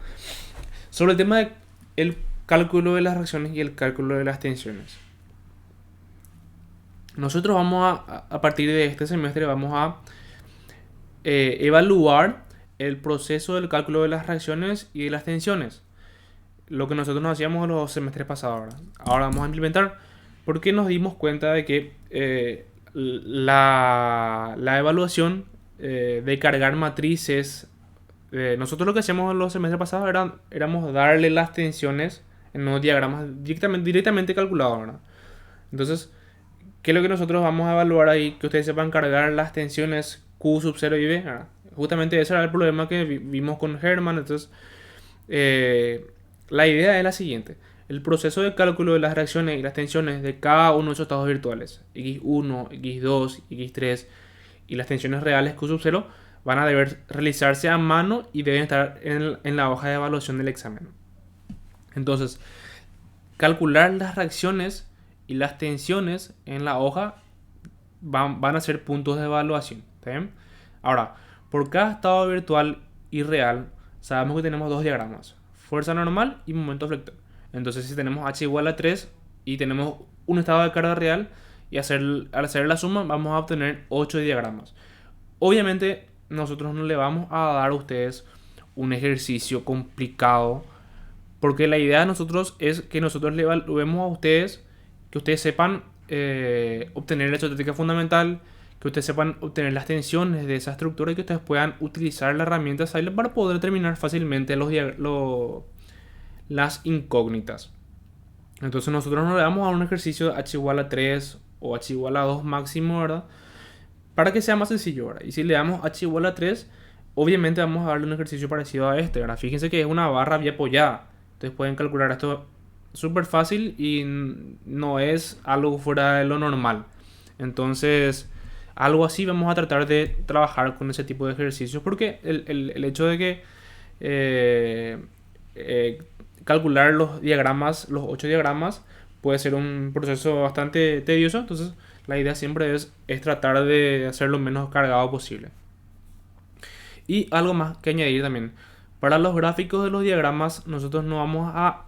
Sobre el tema del cálculo de las reacciones y el cálculo de las tensiones. Nosotros vamos a partir de este semestre, vamos a evaluar el proceso del cálculo de las reacciones y de las tensiones. Lo que nosotros nos hacíamos en los semestres pasados. ¿Verdad? Ahora vamos a implementar porque nos dimos cuenta de que la evaluación de cargar matrices, nosotros lo que hacíamos en los semestres pasados éramos darle las tensiones en los diagramas directamente calculados. ¿Verdad? Entonces, ¿qué es lo que nosotros vamos a evaluar ahí? Que ustedes sepan cargar las tensiones Q sub 0 y B. ¿Verdad? Justamente ese era el problema que vimos con Hermann. Entonces, la idea es la siguiente. El proceso de cálculo de las reacciones y las tensiones de cada uno de esos estados virtuales, x1, x2, x3, y las tensiones reales Q sub 0, van a deber realizarse a mano y deben estar en la hoja de evaluación del examen. Entonces, calcular las reacciones y las tensiones en la hoja van a ser puntos de evaluación. ¿Está bien? Ahora, por cada estado virtual y real, sabemos que tenemos dos diagramas: fuerza normal y momento flector. Entonces, si tenemos h igual a 3 y tenemos un estado de carga real, y al hacer la suma vamos a obtener 8 diagramas. Obviamente, nosotros no le vamos a dar a ustedes un ejercicio complicado, porque la idea de nosotros es que nosotros le evaluemos a ustedes, que ustedes sepan obtener la estática fundamental, que ustedes sepan obtener las tensiones de esa estructura y que ustedes puedan utilizar la herramienta Scilab para poder determinar fácilmente las incógnitas. Entonces nosotros no le damos a un ejercicio h igual a 3 o h igual a 2 máximo, ¿verdad? Para que sea más sencillo, ¿verdad? Y si le damos h igual a 3, obviamente vamos a darle un ejercicio parecido a este, ¿verdad? Fíjense que es una barra bien apoyada. Entonces pueden calcular esto súper fácil y no es algo fuera de lo normal. Entonces, algo así vamos a tratar de trabajar con ese tipo de ejercicios, porque el hecho de que calcular los diagramas, los 8 diagramas, puede ser un proceso bastante tedioso. Entonces, la idea siempre es tratar de hacer lo menos cargado posible. Y algo más que añadir también: para los gráficos de los diagramas, nosotros no vamos a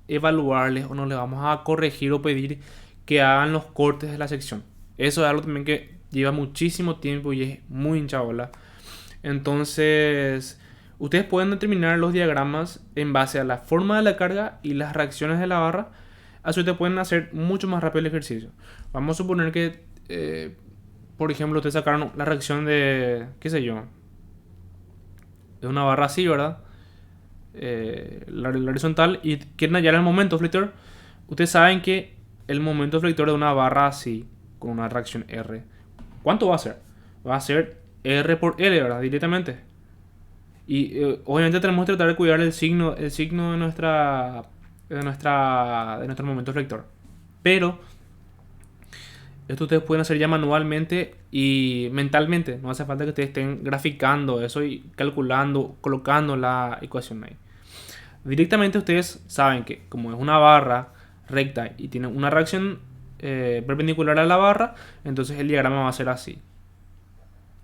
evaluarles o no les vamos a corregir o pedir que hagan los cortes de la sección. Eso es algo también que lleva muchísimo tiempo y es muy hinchabola. Entonces, ustedes pueden determinar los diagramas en base a la forma de la carga y las reacciones de la barra. Así ustedes pueden hacer mucho más rápido el ejercicio. Vamos a suponer que, por ejemplo, ustedes sacaron la reacción de, qué sé yo, de una barra así, ¿verdad? La horizontal, y quieren hallar el momento flector. Ustedes saben que el momento flector de una barra así, con una reacción R, ¿cuánto va a ser? Va a ser R por L, ¿verdad? Directamente. Y obviamente tenemos que tratar de cuidar el signo de nuestro momento flector. Pero Esto ustedes pueden hacer ya manualmente y mentalmente. No hace falta que ustedes estén graficando eso y calculando, colocando la ecuación ahí. Directamente ustedes saben que como es una barra recta y tiene una reacción perpendicular a la barra, entonces el diagrama va a ser así.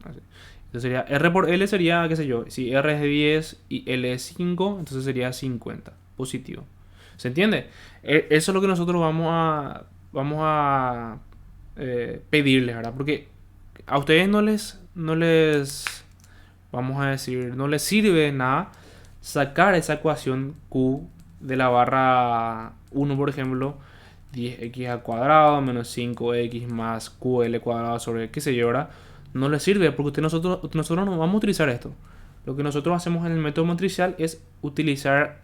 Entonces sería R por L sería, qué sé yo, si R es de 10 y L es 5, entonces sería 50, positivo. ¿Se entiende? Eso es lo que nosotros vamos a pedirles, ¿verdad? Porque a ustedes vamos a decir, no les sirve nada sacar esa ecuación Q de la barra 1, por ejemplo, 10x al cuadrado menos 5x más ql cuadrado sobre qué sé yo, ¿verdad? No les sirve porque nosotros no vamos a utilizar esto. Lo que nosotros hacemos en el método matricial es utilizar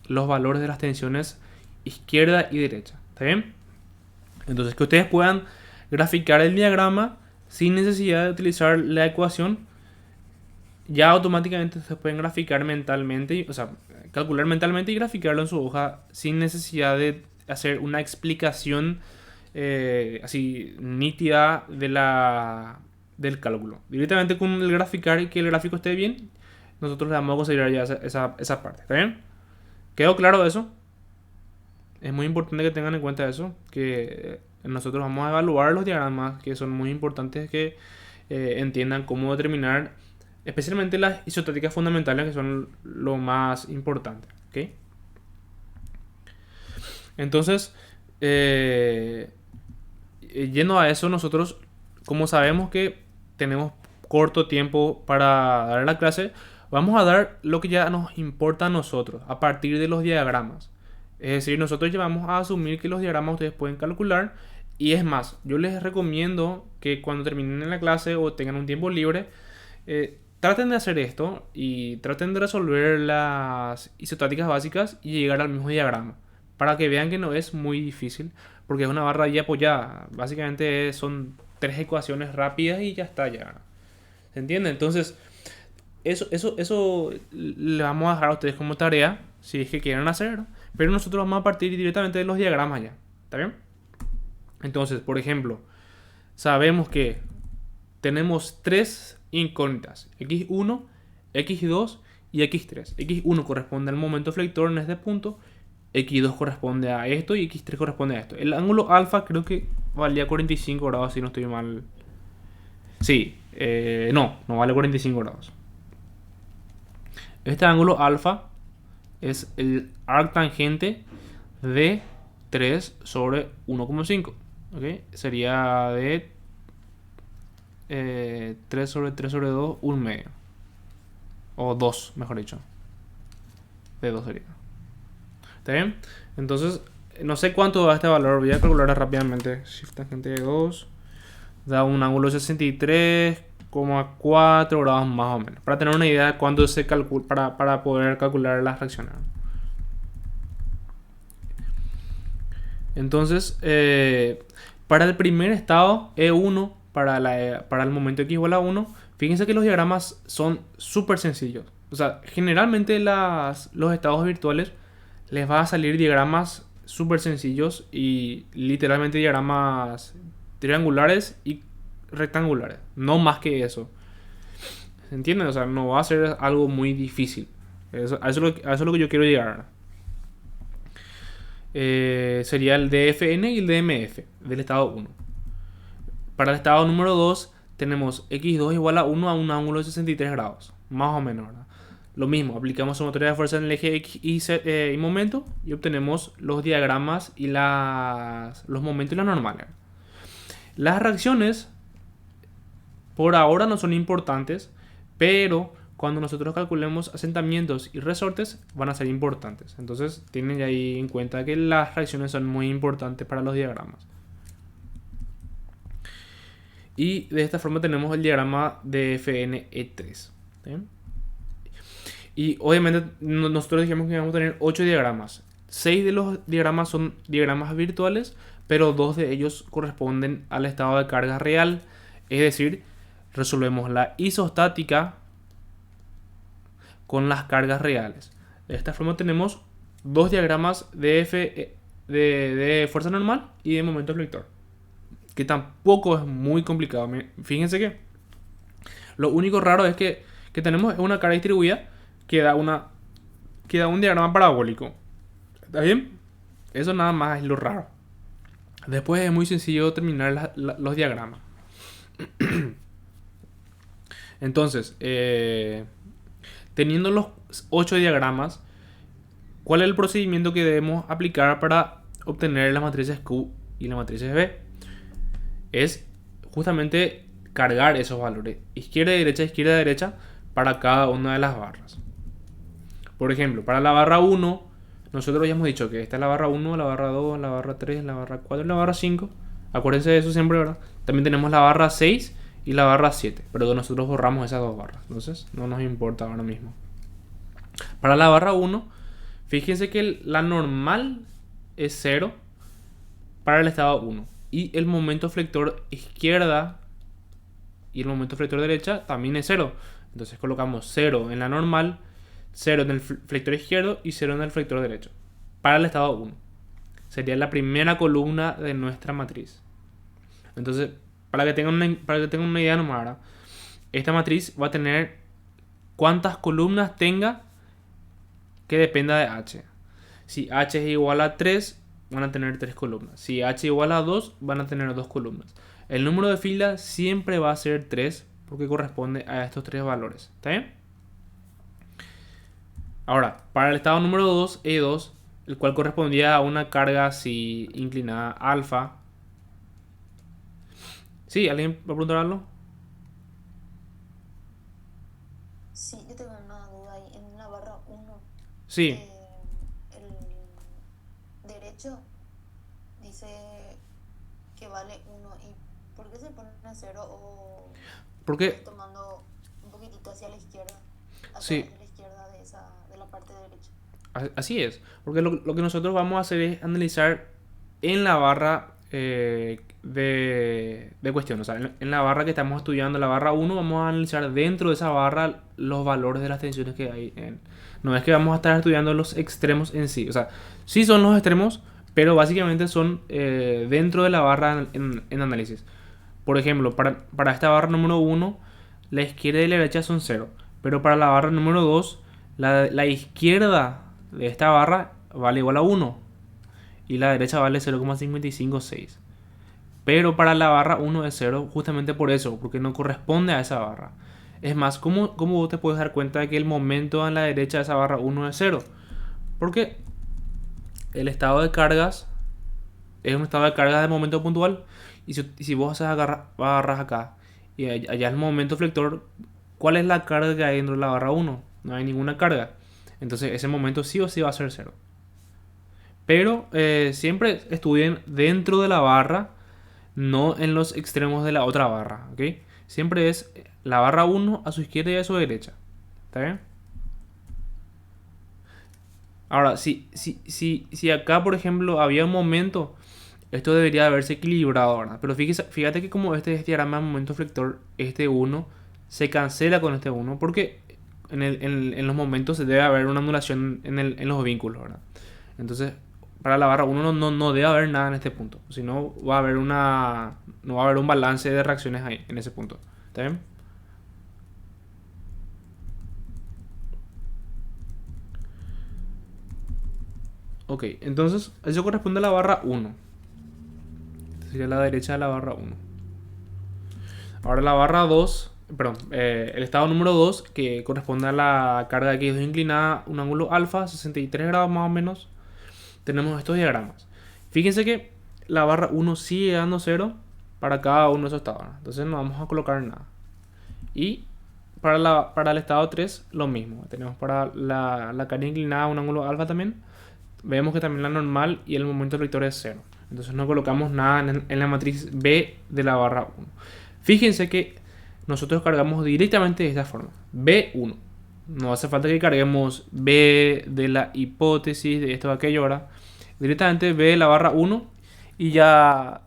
los valores de las tensiones izquierda y derecha. ¿Está bien? Entonces que ustedes puedan graficar el diagrama sin necesidad de utilizar la ecuación, ya automáticamente se pueden graficar mentalmente, o sea, calcular mentalmente y graficarlo en su hoja sin necesidad de hacer una explicación así nítida del cálculo. Directamente con el graficar y que el gráfico esté bien, nosotros le vamos a considerar ya esa parte. ¿Está bien? ¿Quedó claro eso? Es muy importante que tengan en cuenta eso, que nosotros vamos a evaluar los diagramas, que son muy importantes que entiendan cómo determinar, especialmente las isotáticas fundamentales, que son lo más importante. ¿Okay? Entonces, yendo a eso, nosotros, como sabemos que tenemos corto tiempo para dar la clase, vamos a dar lo que ya nos importa a nosotros, a partir de los diagramas. Es decir, nosotros ya vamos a asumir que los diagramas ustedes pueden calcular. Y es más, yo les recomiendo que cuando terminen la clase o tengan un tiempo libre, traten de hacer esto y traten de resolver las isotáticas básicas y llegar al mismo diagrama. Para que vean que no es muy difícil, porque es una barra ya apoyada. Básicamente son 3 ecuaciones rápidas y ya está ya. ¿Se entiende? Entonces, eso le vamos a dejar a ustedes como tarea, si es que quieren hacer. Pero nosotros vamos a partir directamente de los diagramas ya. ¿Está bien? Entonces, por ejemplo, sabemos que tenemos 3 incógnitas: x1, x2 y x3. x1 corresponde al momento flector en este punto, x2 corresponde a esto y x3 corresponde a esto. El ángulo alfa creo que valía 45 grados, si no estoy mal. Sí, no vale 45 grados. Este ángulo alfa es el arctangente de 3 sobre 1,5. ¿Okay? Sería de 3 sobre 3 sobre 2, 1 medio. O 2, mejor dicho. De 2 sería. ¿Está bien? Entonces, no sé cuánto da este valor. Voy a calcular rápidamente. Shift tangente de 2 da un ángulo de 63,4 grados más o menos. Para tener una idea de cuánto se calcula, para poder calcular las fracciones. Entonces, para el primer estado, E1, para el momento x igual a 1, fíjense que los diagramas son súper sencillos. O sea, generalmente los estados virtuales les va a salir diagramas súper sencillos y literalmente diagramas triangulares y rectangulares. No más que eso. ¿Se entiende? O sea, no va a ser algo muy difícil. A eso es lo que yo quiero llegar. Sería el DFN y el DMF del estado 1. Para el estado número 2 tenemos x2 igual a 1 a un ángulo de 63 grados, más o menos, ¿verdad? Lo mismo, aplicamos sumatoria de fuerza en el eje X y momento y obtenemos los diagramas y los momentos y las normales. Las reacciones por ahora no son importantes, pero cuando nosotros calculemos asentamientos y resortes van a ser importantes. Entonces tienen ahí en cuenta que las reacciones son muy importantes para los diagramas. Y de esta forma tenemos el diagrama de FNE3. ¿Sí? Y obviamente nosotros dijimos que íbamos a tener 8 diagramas. 6 de los diagramas son diagramas virtuales, pero 2 de ellos corresponden al estado de carga real. Es decir, resolvemos la isostática con las cargas reales. De esta forma tenemos 2 diagramas de fuerza normal y de momento flector. que tampoco es muy complicado. Fíjense que lo único raro es que tenemos una cara distribuida que da un diagrama parabólico. ¿Está bien? Eso nada más es lo raro. Después es muy sencillo terminar los diagramas. Entonces, teniendo los 8 diagramas, ¿cuál es el procedimiento que debemos aplicar para obtener las matrices Q y las matrices B? Es justamente cargar esos valores izquierda, derecha para cada una de las barras. Por ejemplo, para la barra 1, nosotros ya hemos dicho que esta es la barra 1, la barra 2, la barra 3, la barra 4 y la barra 5. Acuérdense de eso siempre, ¿verdad? También tenemos la barra 6 y la barra 7, pero nosotros borramos esas dos barras, entonces no nos importa ahora mismo. Para la barra 1, fíjense que la normal es 0 para el estado 1 y el momento flector izquierda y el momento flector derecha también es 0. Entonces colocamos 0 en la normal, 0 en el flector izquierdo y 0 en el flector derecho para el estado 1. Sería la primera columna de nuestra matriz. Entonces, para que tengan una idea nomás, ¿verdad? Esta matriz va a tener cuántas columnas tenga que dependa de H. Si H es igual a 3, van a tener 3 columnas. Si H es igual a 2, van a tener 2 columnas. El número de filas siempre va a ser 3 porque corresponde a estos 3 valores. ¿Está bien? Ahora, para el estado número 2, E2, el cual correspondía a una carga así inclinada alfa. ¿Sí? ¿Alguien va a preguntar algo? Sí, yo tengo una duda ahí. En la barra 1, Sí. el derecho dice que vale 1. ¿Y por qué se pone a 0 o Porque, tomando un poquitito hacia la izquierda? sí, Hacia la izquierda de la parte derecha. así es. Porque lo que nosotros vamos a hacer es analizar en la barra de cuestión. O sea, en la barra que estamos estudiando, la barra 1, vamos a analizar dentro de esa barra los valores de las tensiones que hay. No es que vamos a estar estudiando los extremos en sí. O sea, sí son los extremos, pero básicamente son dentro de la barra en análisis. Por ejemplo, para esta barra número 1, la izquierda y la derecha son 0. Pero para la barra número 2, la izquierda de esta barra vale igual a 1. Y la derecha vale 0,556. Pero para la barra 1 es 0 justamente por eso, porque no corresponde a esa barra. Es más, ¿cómo vos te puedes dar cuenta de que el momento a la derecha de esa barra 1 es 0? Porque el estado de cargas es un estado de cargas de momento puntual. Y si vos agarras acá y allá es el momento flector, ¿cuál es la carga que hay dentro de la barra 1? No hay ninguna carga. Entonces ese momento sí o sí va a ser 0. Pero siempre estudien dentro de la barra, no en los extremos de la otra barra. ¿Ok? Siempre es la barra 1 a su izquierda y a su derecha. ¿Está bien? Ahora, si acá, por ejemplo, había un momento, esto debería haberse equilibrado, ¿verdad? Pero fíjate que como este diagrama de momento flector, este 1 se cancela con este 1 porque en los momentos se debe haber una anulación en los vínculos, ¿verdad? Entonces, para la barra 1 no debe haber nada en este punto. Si no, no va a haber un balance de reacciones ahí, en ese punto. ¿Está bien? Ok, entonces eso corresponde a la barra 1. Esta sería la derecha de la barra 1. Ahora la barra 2, perdón, el estado número 2, que corresponde a la carga de X2 inclinada, un ángulo alfa, 63 grados más o menos. Tenemos estos diagramas. Fíjense que la barra 1 sigue dando 0 para cada uno de esos estados. Entonces no vamos a colocar nada. Y para el estado 3 lo mismo. Tenemos para la carga inclinada un ángulo alfa también. Vemos que también la normal y el momento flector es 0. Entonces no colocamos nada en la matriz B de la barra 1. Fíjense que nosotros cargamos directamente de esta forma. B1. No hace falta que carguemos B de la hipótesis de esto o aquello, ¿verdad? Directamente B de la barra 1 y ya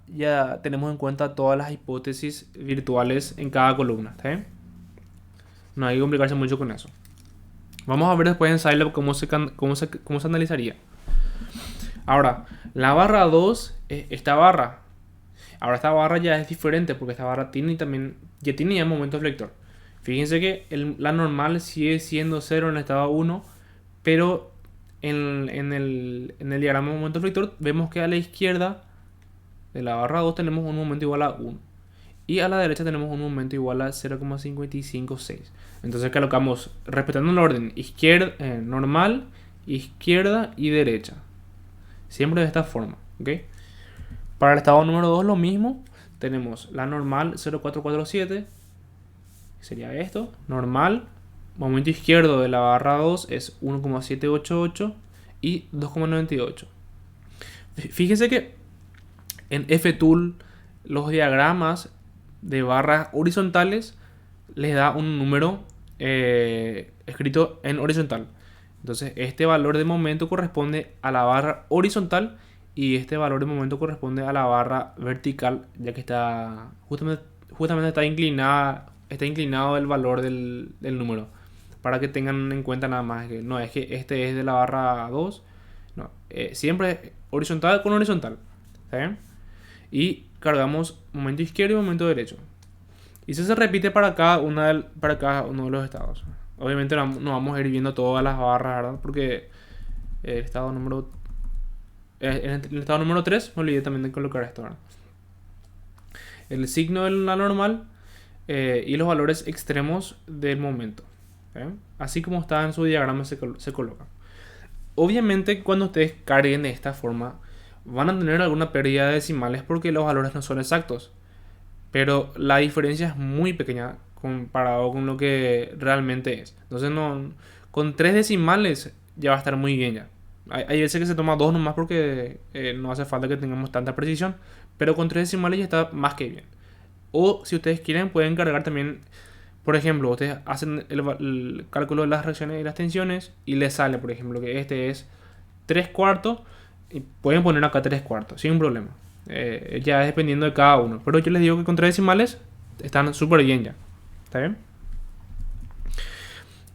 tenemos en cuenta todas las hipótesis virtuales en cada columna. ¿Está bien? No hay que complicarse mucho con eso. Vamos a ver después en Scilab cómo se analizaría. Ahora, la barra 2 es esta barra. Ahora esta barra ya es diferente porque esta barra ya tiene ya momento flector. Fíjense que la normal sigue siendo 0 en el estado 1, pero en el diagrama de momento flector vemos que a la izquierda de la barra 2 tenemos un momento igual a 1. Y a la derecha tenemos un momento igual a 0,556. Entonces colocamos, respetando el orden, normal, izquierda y derecha. Siempre de esta forma, ¿ok? Para el estado número 2 lo mismo. Tenemos la normal 0,447. Sería esto. Normal. Momento izquierdo de la barra 2 es 1,788 y 2,98. Fíjense que en FTool los diagramas de barras horizontales les da un número escrito en horizontal. Entonces este valor de momento corresponde a la barra horizontal y este valor de momento corresponde a la barra vertical, ya que está justamente está inclinado el valor del número. Para que tengan en cuenta nada más que no es que este es de la barra 2, no, siempre horizontal con horizontal. ¿Está bien? Y cargamos momento izquierdo y momento derecho. Y eso se repite para cada uno de los estados. Obviamente no vamos a ir viendo todas las barras, ¿verdad? Porque el estado número... en el estado número 3 me olvidé también de colocar esto, ¿verdad? El signo de la normal y los valores extremos del momento. Así como está en su diagrama se coloca. Obviamente cuando ustedes carguen de esta forma van a tener alguna pérdida de decimales porque los valores no son exactos. Pero la diferencia es muy pequeña comparado con lo que realmente es. Entonces con 3 decimales ya va a estar muy bien ya. Hay veces que se toma 2 nomás porque no hace falta que tengamos tanta precisión. Pero con 3 decimales ya está más que bien. O si ustedes quieren pueden cargar también. Por ejemplo, ustedes hacen el cálculo de las reacciones y las tensiones y les sale, por ejemplo, que este es 3/4 y pueden poner acá 3/4 sin problema. Ya es dependiendo de cada uno. Pero yo les digo que con 3 decimales están súper bien ya. ¿Está bien?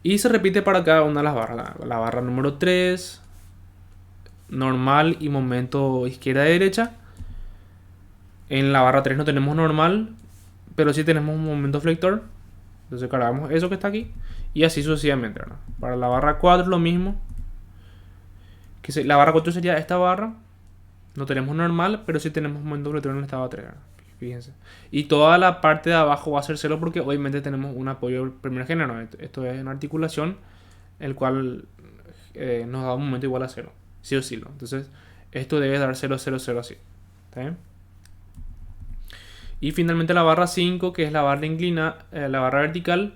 Y se repite para cada una de las barras. La barra número 3, normal y momento izquierda y derecha. En la barra 3 no tenemos normal, pero sí tenemos un momento flector. Entonces cargamos eso que está aquí y así sucesivamente, ¿verdad? Para la barra 4 lo mismo. La barra 4 sería esta barra. No tenemos normal, pero sí tenemos momento flector en el estado 3, ¿verdad? Fíjense. Y toda la parte de abajo va a ser 0 porque obviamente tenemos un apoyo del primer género. Esto es una articulación, el cual nos da un momento igual a 0. Sí o sí, ¿no? Entonces esto debe dar 0, 0, 0 así. ¿Está bien? Y finalmente la barra 5, que es la barra la barra vertical.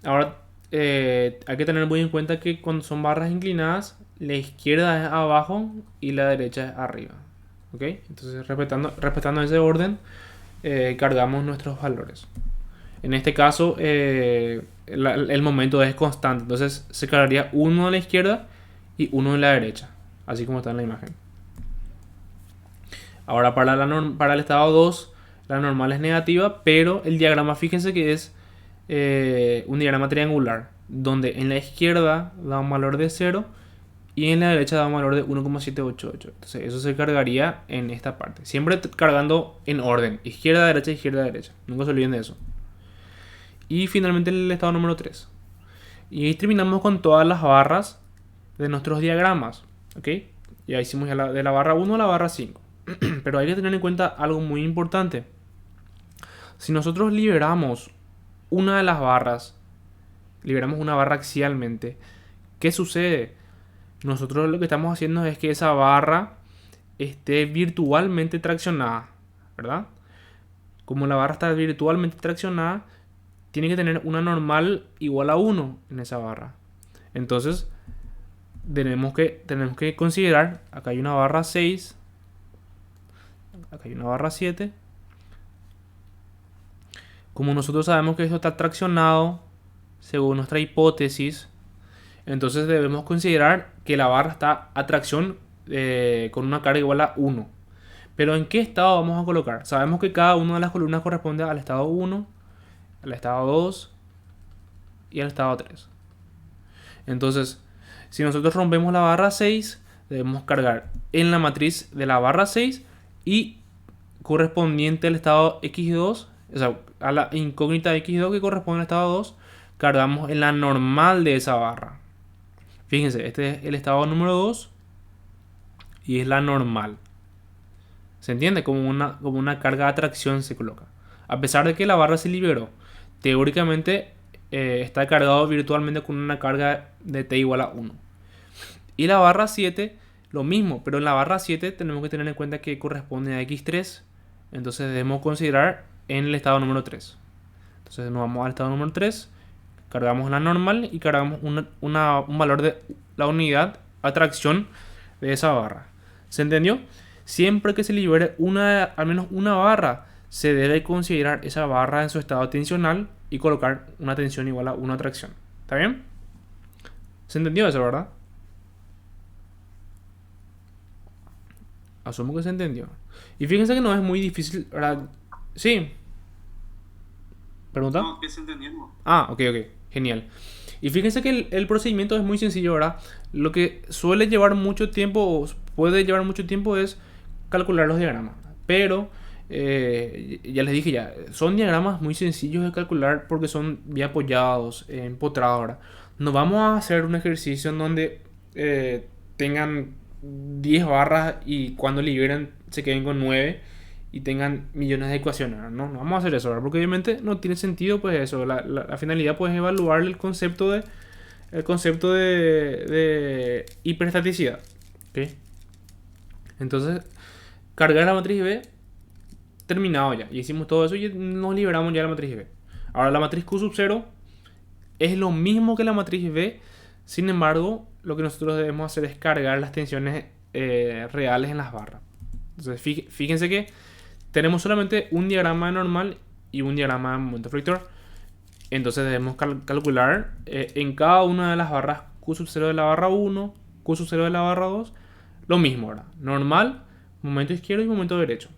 Ahora hay que tener muy en cuenta que cuando son barras inclinadas, la izquierda es abajo y la derecha es arriba. ¿Ok? Entonces respetando ese orden, cargamos nuestros valores. En este caso, el momento es constante. Entonces se cargaría uno a la izquierda y uno a la derecha. Así como está en la imagen. Ahora para el estado 2... la normal es negativa, pero el diagrama, fíjense que es un diagrama triangular, donde en la izquierda da un valor de 0 y en la derecha da un valor de 1,788. Entonces eso se cargaría en esta parte. Siempre cargando en orden, izquierda, derecha, izquierda, derecha. Nunca se olviden de eso. Y finalmente el estado número 3. Y ahí terminamos con todas las barras de nuestros diagramas. ¿Ok? Ya hicimos de la barra 1 a la barra 5. Pero hay que tener en cuenta algo muy importante. Si nosotros liberamos una de las barras, liberamos una barra axialmente, ¿qué sucede? Nosotros lo que estamos haciendo es que esa barra esté virtualmente traccionada, ¿verdad? Como la barra está virtualmente traccionada, tiene que tener una normal igual a 1 en esa barra. Entonces, tenemos que considerar, acá hay una barra 6, acá hay una barra 7. Como nosotros sabemos que esto está traccionado, según nuestra hipótesis, entonces debemos considerar que la barra está a tracción con una carga igual a 1. Pero ¿en qué estado vamos a colocar? Sabemos que cada una de las columnas corresponde al estado 1, al estado 2 y al estado 3. Entonces, si nosotros rompemos la barra 6, debemos cargar en la matriz de la barra 6 y correspondiente al estado X2, o sea, a la incógnita X2 que corresponde al estado 2, cargamos en la normal de esa barra. Fíjense, este es el estado número 2 y es la normal. ¿Se entiende? Como una carga de atracción se coloca. A pesar de que la barra se liberó, teóricamente está cargado virtualmente con una carga de t igual a 1. Y la barra 7, lo mismo, pero en la barra 7 tenemos que tener en cuenta que corresponde a X3. Entonces debemos considerar en el estado número 3. Entonces nos vamos al estado número 3, cargamos la normal y cargamos un valor de la unidad atracción de esa barra. ¿Se entendió? Siempre que se libere al menos una barra, se debe considerar esa barra en su estado tensional y colocar una tensión igual a una atracción. ¿Está bien? ¿Se entendió eso, verdad? Asumo que se entendió. Y fíjense que no es muy difícil, ¿verdad? Sí. ¿Pregunta? No, que se entendiendo. Ah, ok. Genial. Y fíjense que el procedimiento es muy sencillo, ¿verdad? Lo que suele llevar mucho tiempo, o puede llevar mucho tiempo, es calcular los diagramas. Pero, ya les dije ya, son diagramas muy sencillos de calcular porque son bien apoyados, empotrados, ¿verdad? No vamos a hacer un ejercicio en donde tengan 10 barras y cuando liberen se queden con 9 y tengan millones de ecuaciones. No vamos a hacer eso, ¿verdad? Porque obviamente no tiene sentido, pues eso. La finalidad pues es evaluar el concepto de hiperestaticidad. ¿Okay? Entonces, cargar la matriz B, terminado ya. Y hicimos todo eso y nos liberamos ya de la matriz B. Ahora la matriz Q sub 0 es lo mismo que la matriz B. Sin embargo, lo que nosotros debemos hacer es cargar las tensiones reales en las barras. Entonces, fíjense que tenemos solamente un diagrama de normal y un diagrama de momento frictor. Entonces debemos calcular en cada una de las barras Q sub 0 de la barra 1, Q sub 0 de la barra 2, lo mismo, ¿verdad? Normal, momento izquierdo y momento derecho.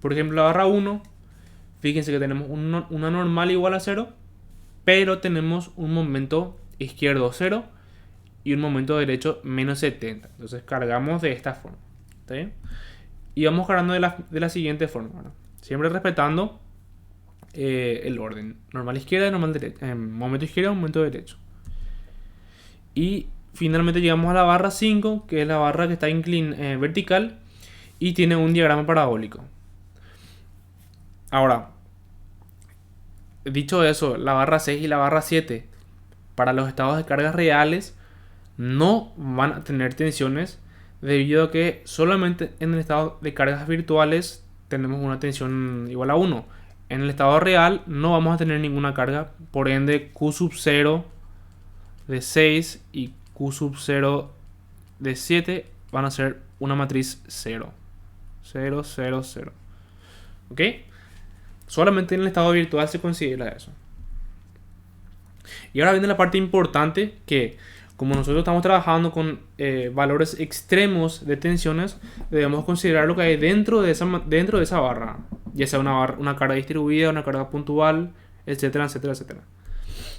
Por ejemplo, la barra 1, fíjense que tenemos una normal igual a 0, pero tenemos un momento izquierdo 0 y un momento derecho menos 70. Entonces cargamos de esta forma. ¿Está bien? Y vamos cargando de la siguiente forma, ¿verdad? Siempre respetando el orden. Normal izquierda, normal derecha. Momento izquierdo, momento derecho. Y finalmente llegamos a la barra 5, que es la barra que está vertical y tiene un diagrama parabólico. Ahora, dicho eso, la barra 6 y la barra 7 para los estados de cargas reales no van a tener tensiones, debido a que solamente en el estado de cargas virtuales tenemos una tensión igual a 1. En el estado real no vamos a tener ninguna carga, por ende Q sub 0 de 6 y Q sub 0 de 7 van a ser una matriz 0. 0, 0, 0. ¿Ok? Solamente en el estado virtual se considera eso. Y ahora viene la parte importante, que como nosotros estamos trabajando con valores extremos de tensiones, debemos considerar lo que hay dentro de esa barra. Ya sea una carga distribuida, una carga puntual, etcétera, etcétera, etcétera.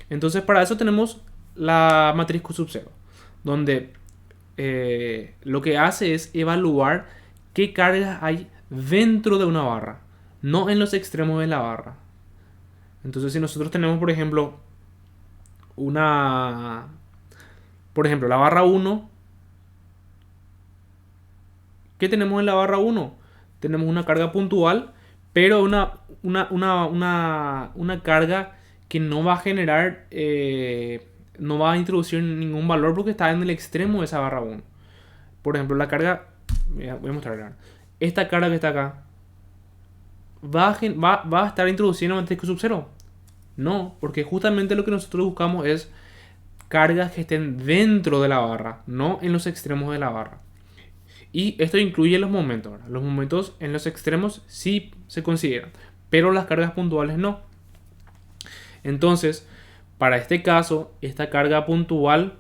Entonces para eso tenemos la matriz Q sub 0, donde lo que hace es evaluar qué cargas hay dentro de una barra, no en los extremos de la barra. Entonces si nosotros tenemos, por ejemplo, la barra 1, ¿qué tenemos en la barra 1? Tenemos una carga puntual, pero una carga que no va a generar, no va a introducir ningún valor porque está en el extremo de esa barra 1. Por ejemplo, la carga, voy a mostrar, esta carga que está acá, ¿va a estar introduciendo en matriz Q sub 0? No, porque justamente lo que nosotros buscamos es cargas que estén dentro de la barra, no en los extremos de la barra. Y esto incluye los momentos, ¿verdad? Los momentos en los extremos sí se consideran, pero las cargas puntuales no. Entonces, para este caso, esta carga puntual,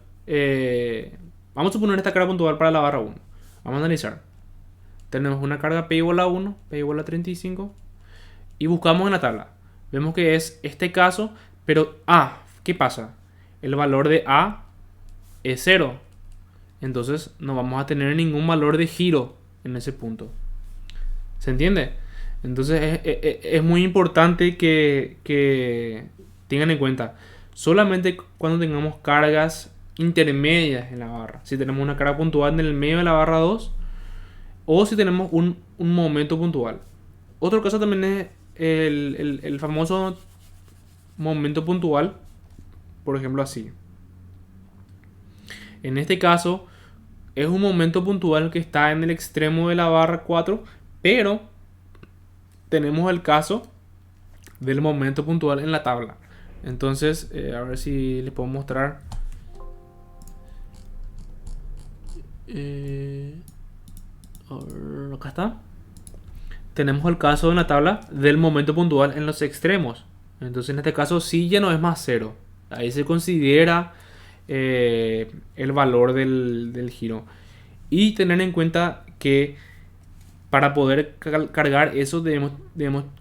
vamos a suponer esta carga puntual para la barra 1. Vamos a analizar. Tenemos una carga P igual a 1, P igual a 35, y buscamos en la tabla. Vemos que es este caso, pero ¿qué pasa? El valor de A es 0. Entonces no vamos a tener ningún valor de giro en ese punto. ¿Se entiende? Entonces es muy importante que tengan en cuenta, solamente cuando tengamos cargas intermedias en la barra, si tenemos una carga puntual en el medio de la barra 2 o si tenemos un momento puntual. Otro caso también es el famoso momento puntual, por ejemplo así. En este caso es un momento puntual que está en el extremo de la barra 4, pero tenemos el caso del momento puntual en la tabla. Entonces, a ver si les puedo mostrar. A ver, acá está. Tenemos el caso en la tabla del momento puntual en los extremos. Entonces, en este caso, sí ya no es más cero. Ahí se considera el valor del giro. Y tener en cuenta que para poder cargar eso debemos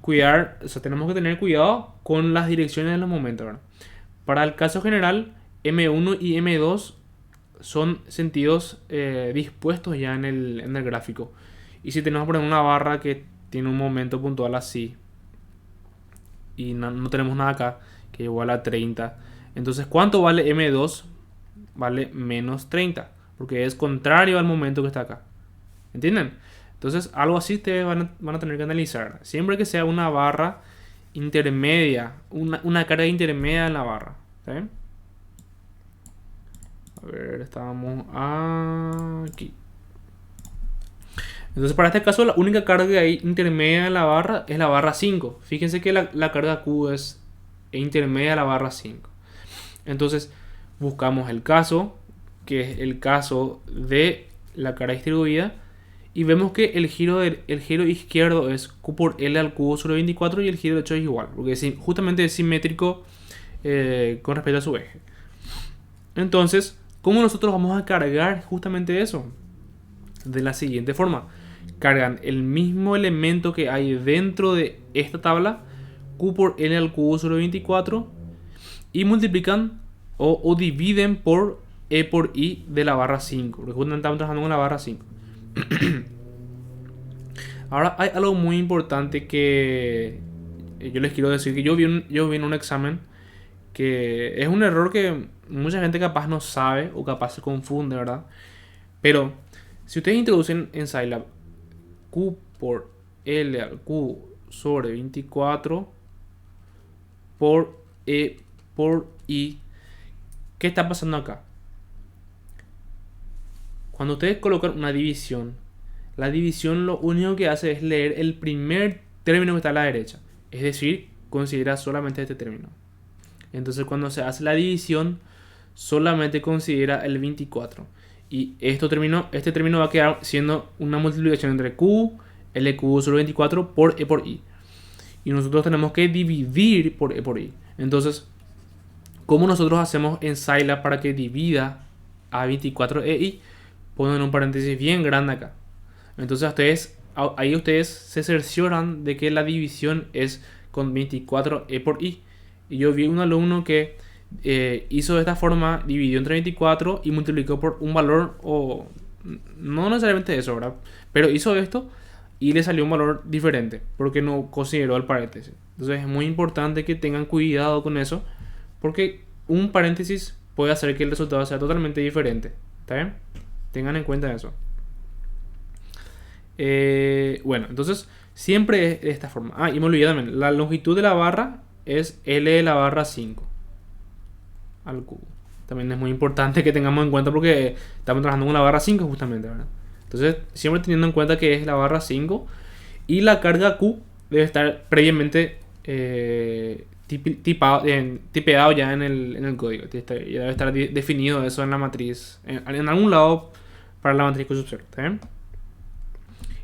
cuidar, o sea, tenemos que tener cuidado con las direcciones de los momentos, ¿verdad? Para el caso general, M1 y M2 son sentidos dispuestos ya en el gráfico. Y si tenemos por ejemplo una barra que tiene un momento puntual así y no tenemos nada acá que igual a 30, entonces ¿cuánto vale M2? Vale menos 30, porque es contrario al momento que está acá. ¿Entienden? Entonces algo así ustedes van a tener que analizar. Siempre que sea una barra intermedia, una carga intermedia en la barra. ¿Está bien? A ver, estábamos aquí. Entonces para este caso la única carga ahí intermedia en la barra es la barra 5. Fíjense que la carga Q es intermedia a la barra 5. Entonces buscamos el caso, que es el caso de la carga distribuida, y vemos que el giro izquierdo es Q por L al cubo sobre 24 y el giro derecho es igual, porque justamente es simétrico con respecto a su eje. Entonces, ¿cómo nosotros vamos a cargar justamente eso? De la siguiente forma. Cargan el mismo elemento que hay dentro de esta tabla, Q por L al cubo sobre 24, y multiplican o dividen por E por I de la barra 5, porque justamente estamos trabajando con la barra 5. Ahora hay algo muy importante que yo les quiero decir, que yo vi en un examen, que es un error que mucha gente capaz no sabe o capaz se confunde, ¿verdad? Pero si ustedes introducen en Scilab Q por L al Q sobre 24 por E por I, ¿qué está pasando acá? Cuando ustedes colocan una división, la división lo único que hace es leer el primer término que está a la derecha. Es decir, considera solamente este término. Entonces cuando se hace la división, solamente considera el 24. Y este término va a quedar siendo una multiplicación entre Q, L cubo sobre 24 por E por I. Y nosotros tenemos que dividir por E por I. Entonces, ¿cómo nosotros hacemos en Scilab para que divida a 24 EI? Ponen un paréntesis bien grande acá. Entonces ahí ustedes se cercioran de que la división es con 24 E por I. Y yo vi un alumno que hizo de esta forma, dividió entre 24 y multiplicó por un valor, o no necesariamente eso, ¿verdad? Pero hizo esto y le salió un valor diferente porque no consideró el paréntesis. Entonces es muy importante que tengan cuidado con eso, porque un paréntesis puede hacer que el resultado sea totalmente diferente. ¿Está bien? Tengan en cuenta eso. Bueno, entonces siempre es de esta forma. Y me olvidé también, la longitud de la barra es L de la barra 5 al cubo. También es muy importante que tengamos en cuenta porque estamos trabajando con la barra 5 justamente, ¿verdad? Entonces siempre teniendo en cuenta que es la barra 5 y la carga Q debe estar previamente tipeado ya en el código. Ya debe estar definido eso en la matriz, en algún lado para la matriz Q sub 0. ¿Está bien?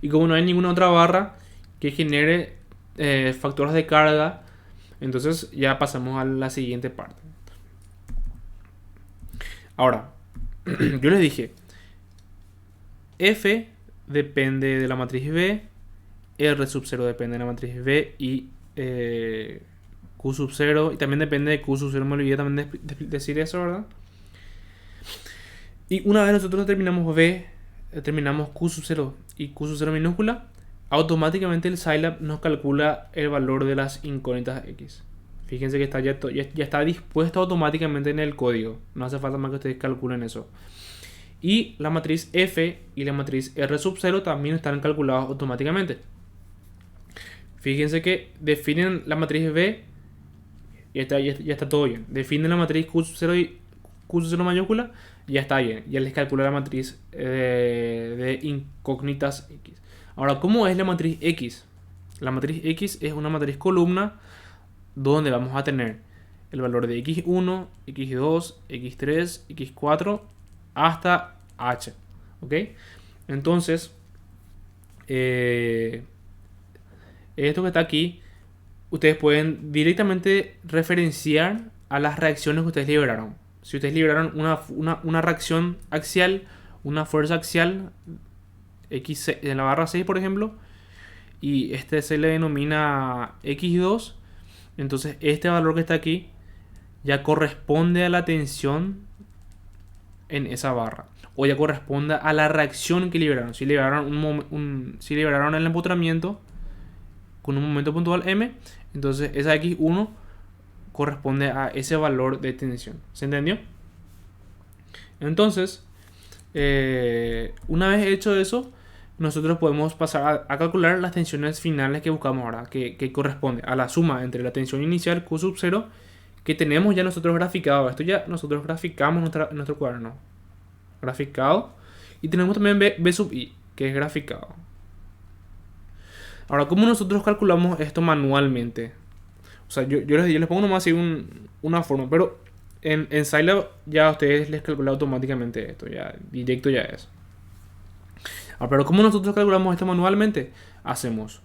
Y como no hay ninguna otra barra que genere factores de carga, entonces ya pasamos a la siguiente parte. Ahora, yo les dije, F depende de la matriz B, R sub 0 depende de la matriz B y Q sub 0, y también depende de Q sub 0, me olvidé también de decir eso, ¿verdad? Y una vez nosotros determinamos B, determinamos Q sub 0 y Q sub 0 minúscula, automáticamente el Scilab nos calcula el valor de las incógnitas X. Fíjense que está ya está dispuesto automáticamente en el código. No hace falta más que ustedes calculen eso. Y la matriz F y la matriz R sub 0 también están calculados automáticamente. Fíjense que definen la matriz B y ya está todo bien. Definen la matriz Q sub 0 y Q sub 0 mayúscula, ya está bien. Ya les calcula la matriz de incógnitas X. Ahora, ¿cómo es la matriz X? La matriz X es una matriz columna donde vamos a tener el valor de x1, x2, x3, x4 hasta h. ¿Ok? Entonces, esto que está aquí, ustedes pueden directamente referenciar a las reacciones que ustedes liberaron. Si ustedes liberaron una reacción axial, una fuerza axial X en la barra 6, por ejemplo, y este se le denomina x2, entonces este valor que está aquí ya corresponde a la tensión en esa barra, o ya corresponde a la reacción que liberaron. Si liberaron si liberaron el empotramiento con un momento puntual m, entonces esa x1 corresponde a ese valor de tensión. ¿Se entendió? Entonces, una vez hecho eso, nosotros podemos pasar a calcular las tensiones finales que buscamos ahora, que corresponde a la suma entre la tensión inicial Q sub 0 que tenemos ya nosotros graficado. Esto ya nosotros graficamos en nuestro cuaderno. Graficado. Y tenemos también B sub I, que es graficado. Ahora, ¿cómo nosotros calculamos esto manualmente? O sea, yo les pongo nomás así una forma, pero en Scilab ya a ustedes les calcula automáticamente esto, ya directo ya es. Ahora, pero ¿cómo nosotros calculamos esto manualmente? Hacemos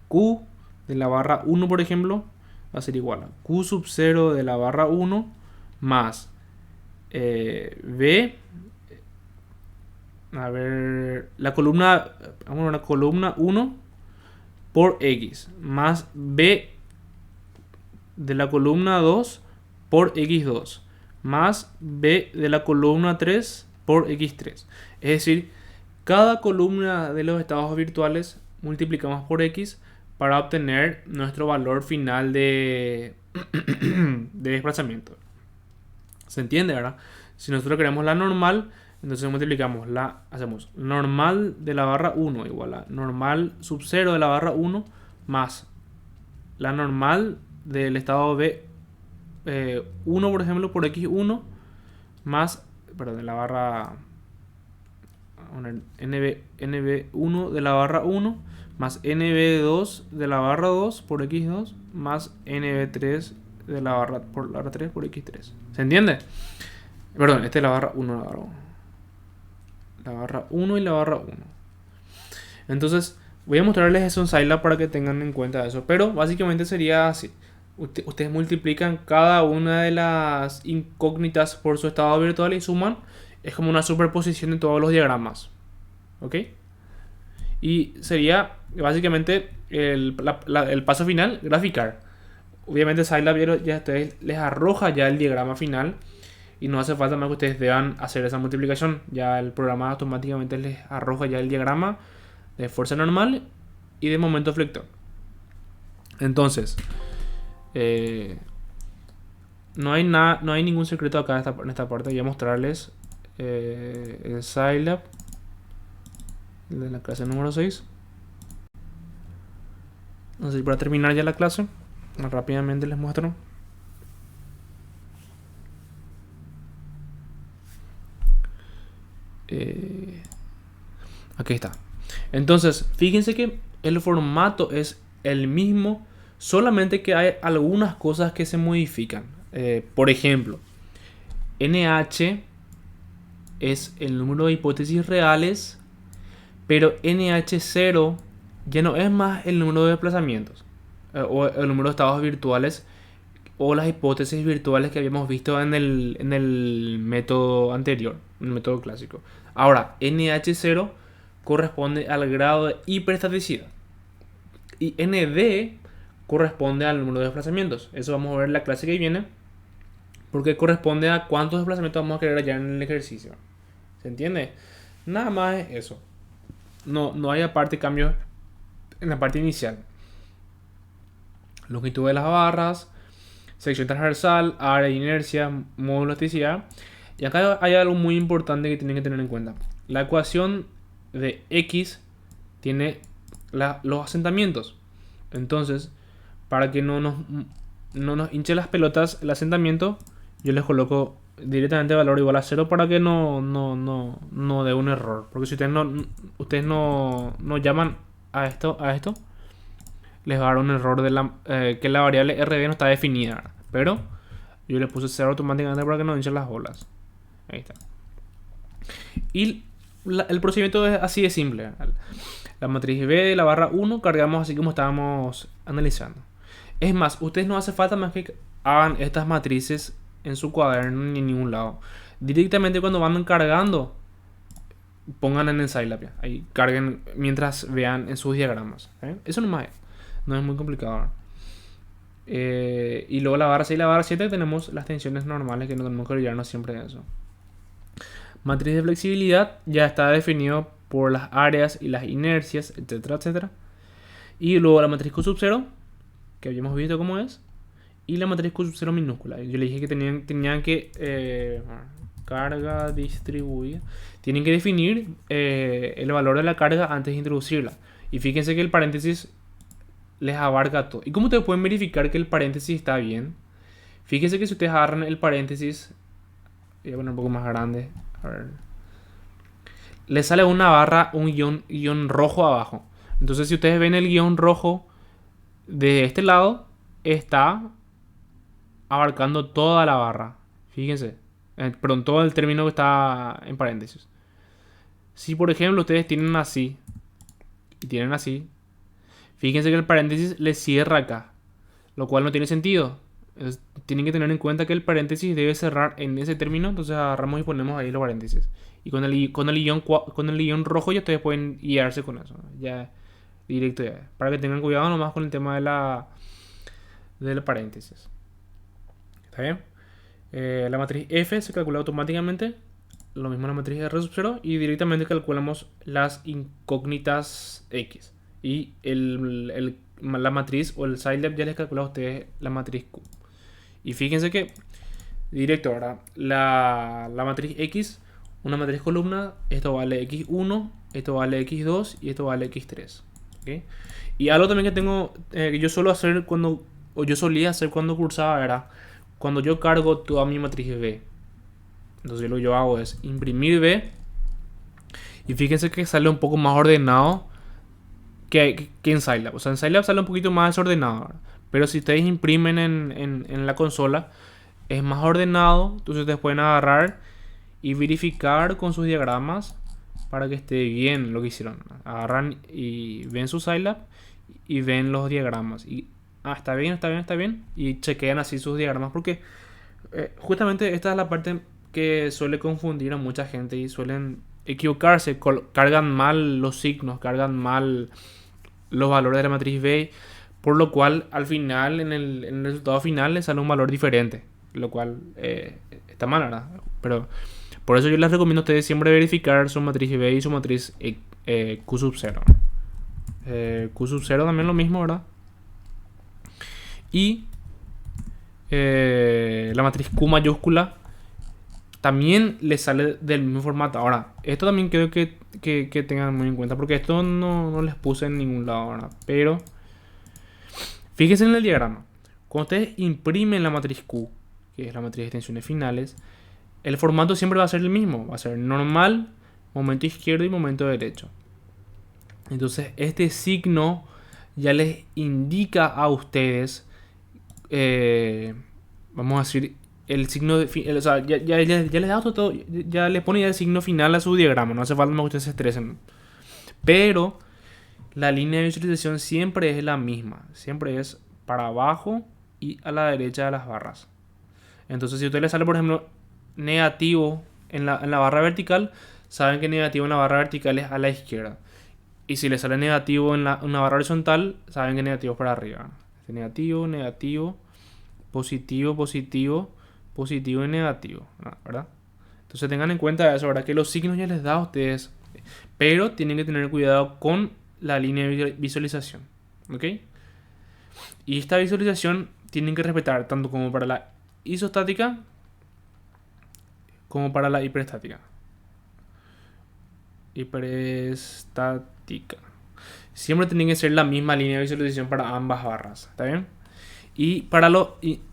Q de la barra 1, por ejemplo, va a ser igual a Q sub 0 de la barra 1 más B. A ver, la columna 1 por X más B de la columna 2 por X2 más B de la columna 3 por X3. Es decir, cada columna de los estados virtuales multiplicamos por X para obtener nuestro valor final de desplazamiento. ¿Se entiende, verdad? Si nosotros queremos la normal, entonces multiplicamos hacemos normal de la barra 1 igual a normal sub 0 de la barra 1 más la normal del estado B 1, por ejemplo, por X1 más, perdón, de la barra NB1 de la barra 1 más NB2 de la barra 2 por X2 más NB3 de la barra 3 por X3. ¿Se entiende? Perdón, esta es la barra 1, la barra 1. La barra 1 y la barra 1. Entonces, voy a mostrarles eso en Scilab para que tengan en cuenta eso. Pero básicamente sería así. Ustedes multiplican cada una de las incógnitas por su estado virtual y suman. Es como una superposición de todos los diagramas. ¿Ok? Y sería básicamente el paso final, graficar. Obviamente Scilab ya ustedes les arroja ya el diagrama final. Y no hace falta más que ustedes deban hacer esa multiplicación. Ya el programa automáticamente les arroja ya el diagrama de fuerza normal y de momento flector. Entonces, no hay ningún secreto acá en esta parte. Voy a mostrarles el Scilab de la clase número 6. Entonces, para terminar ya la clase, rápidamente les muestro. Aquí está. Entonces, fíjense que el formato es el mismo, solamente que hay algunas cosas que se modifican. Por ejemplo, NH es el número de hipótesis reales, pero NH0 ya no es más el número de desplazamientos o el número de estados virtuales o las hipótesis virtuales que habíamos visto en el método anterior, en el método clásico. Ahora, NH0 corresponde al grado de hiperestaticidad y ND corresponde al número de desplazamientos. Eso vamos a ver en la clase que viene, porque corresponde a cuántos desplazamientos vamos a querer hallar en el ejercicio. ¿Se entiende? Nada más es eso. No hay aparte cambios en la parte inicial. Longitud de las barras, sección transversal, área de inercia, módulo de elasticidad. Y acá hay algo muy importante que tienen que tener en cuenta. La ecuación de X tiene los asentamientos. Entonces, para que no nos hinche las pelotas el asentamiento, yo les coloco directamente valor igual a 0 para que no dé un error. Porque si ustedes no llaman a esto, les va a dar un error que la variable RB no está definida. Pero yo le puse 0 automáticamente para que no hinchen las bolas. Ahí está. Y el procedimiento es así de simple. La matriz B de la barra 1 cargamos así como estábamos analizando. Es más, ustedes no hace falta más que hagan estas matrices en su cuaderno ni en ningún lado. Directamente cuando van cargando, pongan en el Scilab. Ahí carguen mientras vean en sus diagramas. Eso nomás es. No es muy complicado. Y luego la barra 6 y la barra 7 tenemos las tensiones normales que no tenemos que olvidarnos siempre de eso. Matriz de flexibilidad ya está definido por las áreas y las inercias, etcétera, etcétera. Y luego la matriz Q sub 0, que habíamos visto cómo es. Y la matriz Q sub 0 minúscula. Yo le dije que tenían que carga distribuida. Tienen que definir el valor de la carga antes de introducirla. Y fíjense que el paréntesis les abarca todo. ¿Y cómo ustedes pueden verificar que el paréntesis está bien? Fíjense que si ustedes agarran el paréntesis, voy a poner un poco más grande. A ver. Le sale una barra, un guión rojo abajo. Entonces si ustedes ven el guión rojo de este lado, está abarcando toda la barra. Fíjense. Perdón, todo el término que está en paréntesis. Si por ejemplo ustedes tienen así y tienen así, fíjense que el paréntesis les cierra acá, lo cual no tiene sentido. Tienen que tener en cuenta que el paréntesis debe cerrar en ese término. Entonces agarramos y ponemos ahí los paréntesis. Y con el guión rojo ya ustedes pueden guiarse con eso. Ya directo ya. Para que tengan cuidado nomás con el tema del paréntesis. ¿Está bien? La matriz F se calcula automáticamente. Lo mismo la matriz R sub 0. Y directamente calculamos las incógnitas X. Y la matriz o el Scilab ya les calcula a ustedes la matriz Q. Y fíjense que directo ahora la matriz X, una matriz columna, esto vale X1, esto vale X2 y esto vale X3. ¿Okay? Y algo también que tengo que yo solía hacer cuando cursaba era cuando yo cargo toda mi matriz B. Entonces lo que yo hago es imprimir B y fíjense que sale un poco más ordenado que en Scilab. O sea, en Scilab sale un poquito más desordenado, ¿verdad? Pero si ustedes imprimen en la consola, es más ordenado. Entonces ustedes pueden agarrar y verificar con sus diagramas para que esté bien lo que hicieron. Agarran y ven su Scilab y ven los diagramas. Y está bien, está bien, está bien. Y chequean así sus diagramas. Porque justamente esta es la parte que suele confundir a mucha gente y suelen equivocarse. Cargan mal los signos, cargan mal los valores de la matriz B. Por lo cual, al final, en el resultado final, les sale un valor diferente. Lo cual está mal, ¿verdad? Pero por eso yo les recomiendo a ustedes siempre verificar su matriz B y su matriz Q sub 0. Q sub 0 también lo mismo, ¿verdad? Y la matriz Q mayúscula también les sale del mismo formato. Ahora, esto también quiero que tengan muy en cuenta, porque esto no les puse en ningún lado, ¿verdad? Pero fíjense en el diagrama. Cuando ustedes imprimen la matriz Q, que es la matriz de tensiones finales, el formato siempre va a ser el mismo. Va a ser normal, momento izquierdo y momento derecho. Entonces este signo ya les indica a ustedes, vamos a decir, el signo de, o sea, ya les da todo, ya les pone ya el signo final a su diagrama. No hace falta que ustedes se estresen. Pero la línea de visualización siempre es la misma. Siempre es para abajo y a la derecha de las barras. Entonces si a usted le sale, por ejemplo, negativo en la barra vertical, saben que negativo en la barra vertical es a la izquierda. Y si le sale negativo en una barra horizontal, saben que negativo es para arriba. Negativo, negativo, positivo, positivo, positivo y negativo, ¿verdad? Entonces tengan en cuenta eso, ¿verdad? Que los signos ya les da a ustedes. Pero tienen que tener cuidado con la línea de visualización. ¿Ok? Y esta visualización tienen que respetar tanto como para la isostática como para la hiperestática. Hiperestática. Siempre tienen que ser la misma línea de visualización para ambas barras. ¿Está bien? Y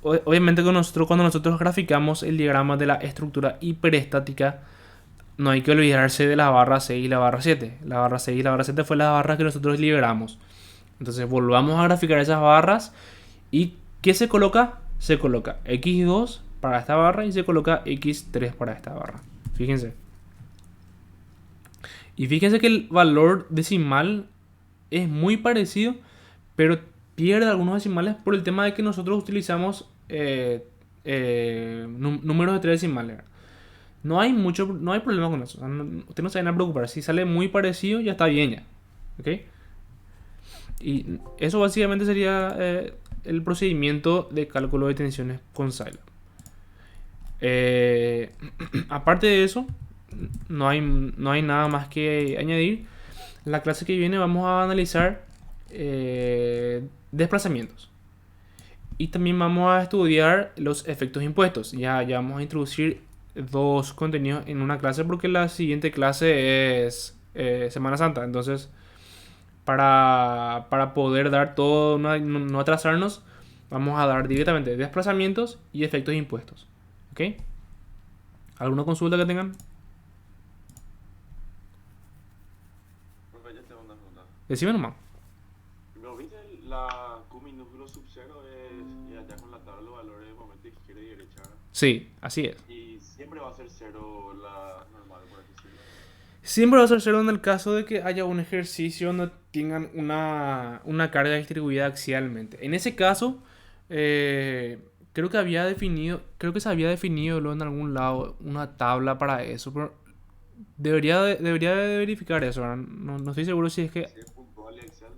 obviamente cuando nosotros graficamos el diagrama de la estructura hiperestática, no hay que olvidarse de la barra 6 y la barra 7. La barra 6 y la barra 7 fue la barra que nosotros liberamos. Entonces volvamos a graficar esas barras. ¿Y qué se coloca? Se coloca x2 para esta barra y se coloca x3 para esta barra. Fíjense. Y fíjense que el valor decimal es muy parecido, pero pierde algunos decimales por el tema de que nosotros utilizamos números de 3 decimales. No hay problema con eso. O sea, usted no se van a preocupar. Si sale muy parecido, ya está bien ya. ¿Ok? Y eso básicamente sería el procedimiento de cálculo de tensiones con Scilab. Aparte de eso, no hay nada más que añadir. En la clase que viene vamos a analizar desplazamientos. Y también vamos a estudiar los efectos impuestos. Ya vamos a introducir dos contenidos en una clase porque la siguiente clase es Semana Santa. Entonces, para poder dar todo, no atrasarnos, vamos a dar directamente desplazamientos y efectos impuestos. ¿Ok? ¿Alguna consulta que tengan? Profe, yo tengo una pregunta. Decime nomás. ¿No viste la Q minúsculo sub 0 es allá con la tabla de los valores de momento izquierda y derecha? Sí, así es. Y siempre va a ser 0 la normal, por así decirlo. Siempre va a ser cero en el caso de que haya un ejercicio donde tengan una carga distribuida axialmente. En ese caso, creo que se había definido luego en algún lado una tabla para eso, pero debería de verificar eso, ¿verdad? No estoy seguro si es que... Si es puntual y axial,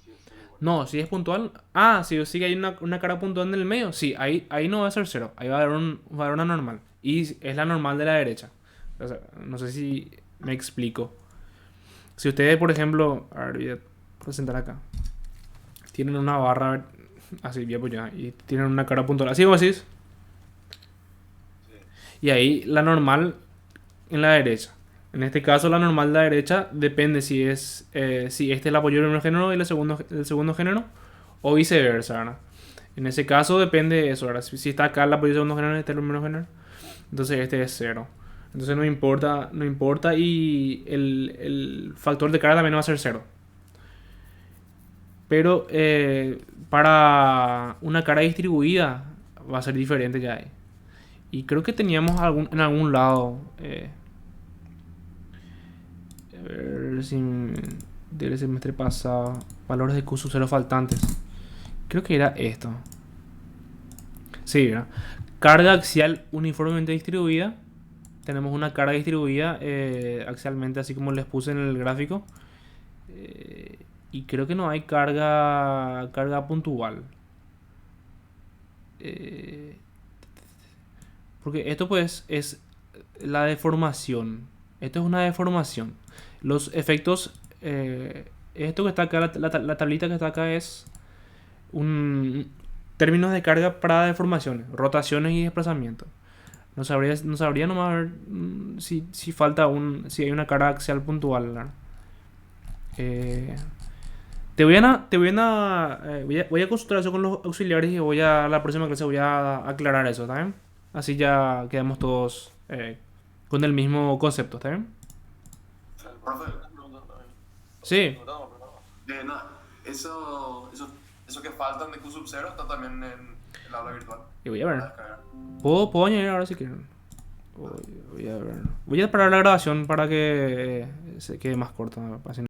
si es 0 igual. No, si es puntual... sí que hay una cara puntual en el medio. Sí, ahí no va a ser cero. Ahí va a haber una normal. Y es la normal de la derecha. O sea, no sé si me explico. Si ustedes, por ejemplo... A ver, voy a presentar acá. Tienen una barra... Así, bien apoyada. Y tienen una cara puntual. Así como decís. Sí. Y ahí la normal en la derecha. En este caso la normal de la derecha depende si este es el apoyo del primer género y el segundo género o viceversa, ¿verdad? En ese caso depende de eso, ¿verdad? Si está acá el apoyo del segundo género y este es el primer género, entonces este es 0. Entonces no importa y el factor de carga también va a ser 0. Pero para una carga distribuida va a ser diferente ya ahí. Y creo que teníamos en algún lado... a ver si del semestre pasado, valores de Q sub 0 faltantes. Creo que era esto. Sí, ¿verdad? Carga axial uniformemente distribuida. Tenemos una carga distribuida axialmente, así como les puse en el gráfico. Y creo que no hay carga puntual. Porque esto pues es la deformación. Esto es una deformación. Los efectos... esto que está acá, la tablita que está acá es términos de carga para deformaciones, rotaciones y desplazamientos. No sabría nomás ver si falta si hay una carga axial puntual, ¿verdad? Voy a consultar eso con los auxiliares y la próxima clase voy a aclarar eso, ¿está bien? Así ya quedamos todos con el mismo concepto, ¿está bien? Profe, Sí. nada, eso que faltan de Q sub 0 está también en el aula virtual. Y voy a ver. Para descargar. Puedo añadir ahora si quieren. Voy a ver. Voy a parar la grabación para que se quede más corta. Así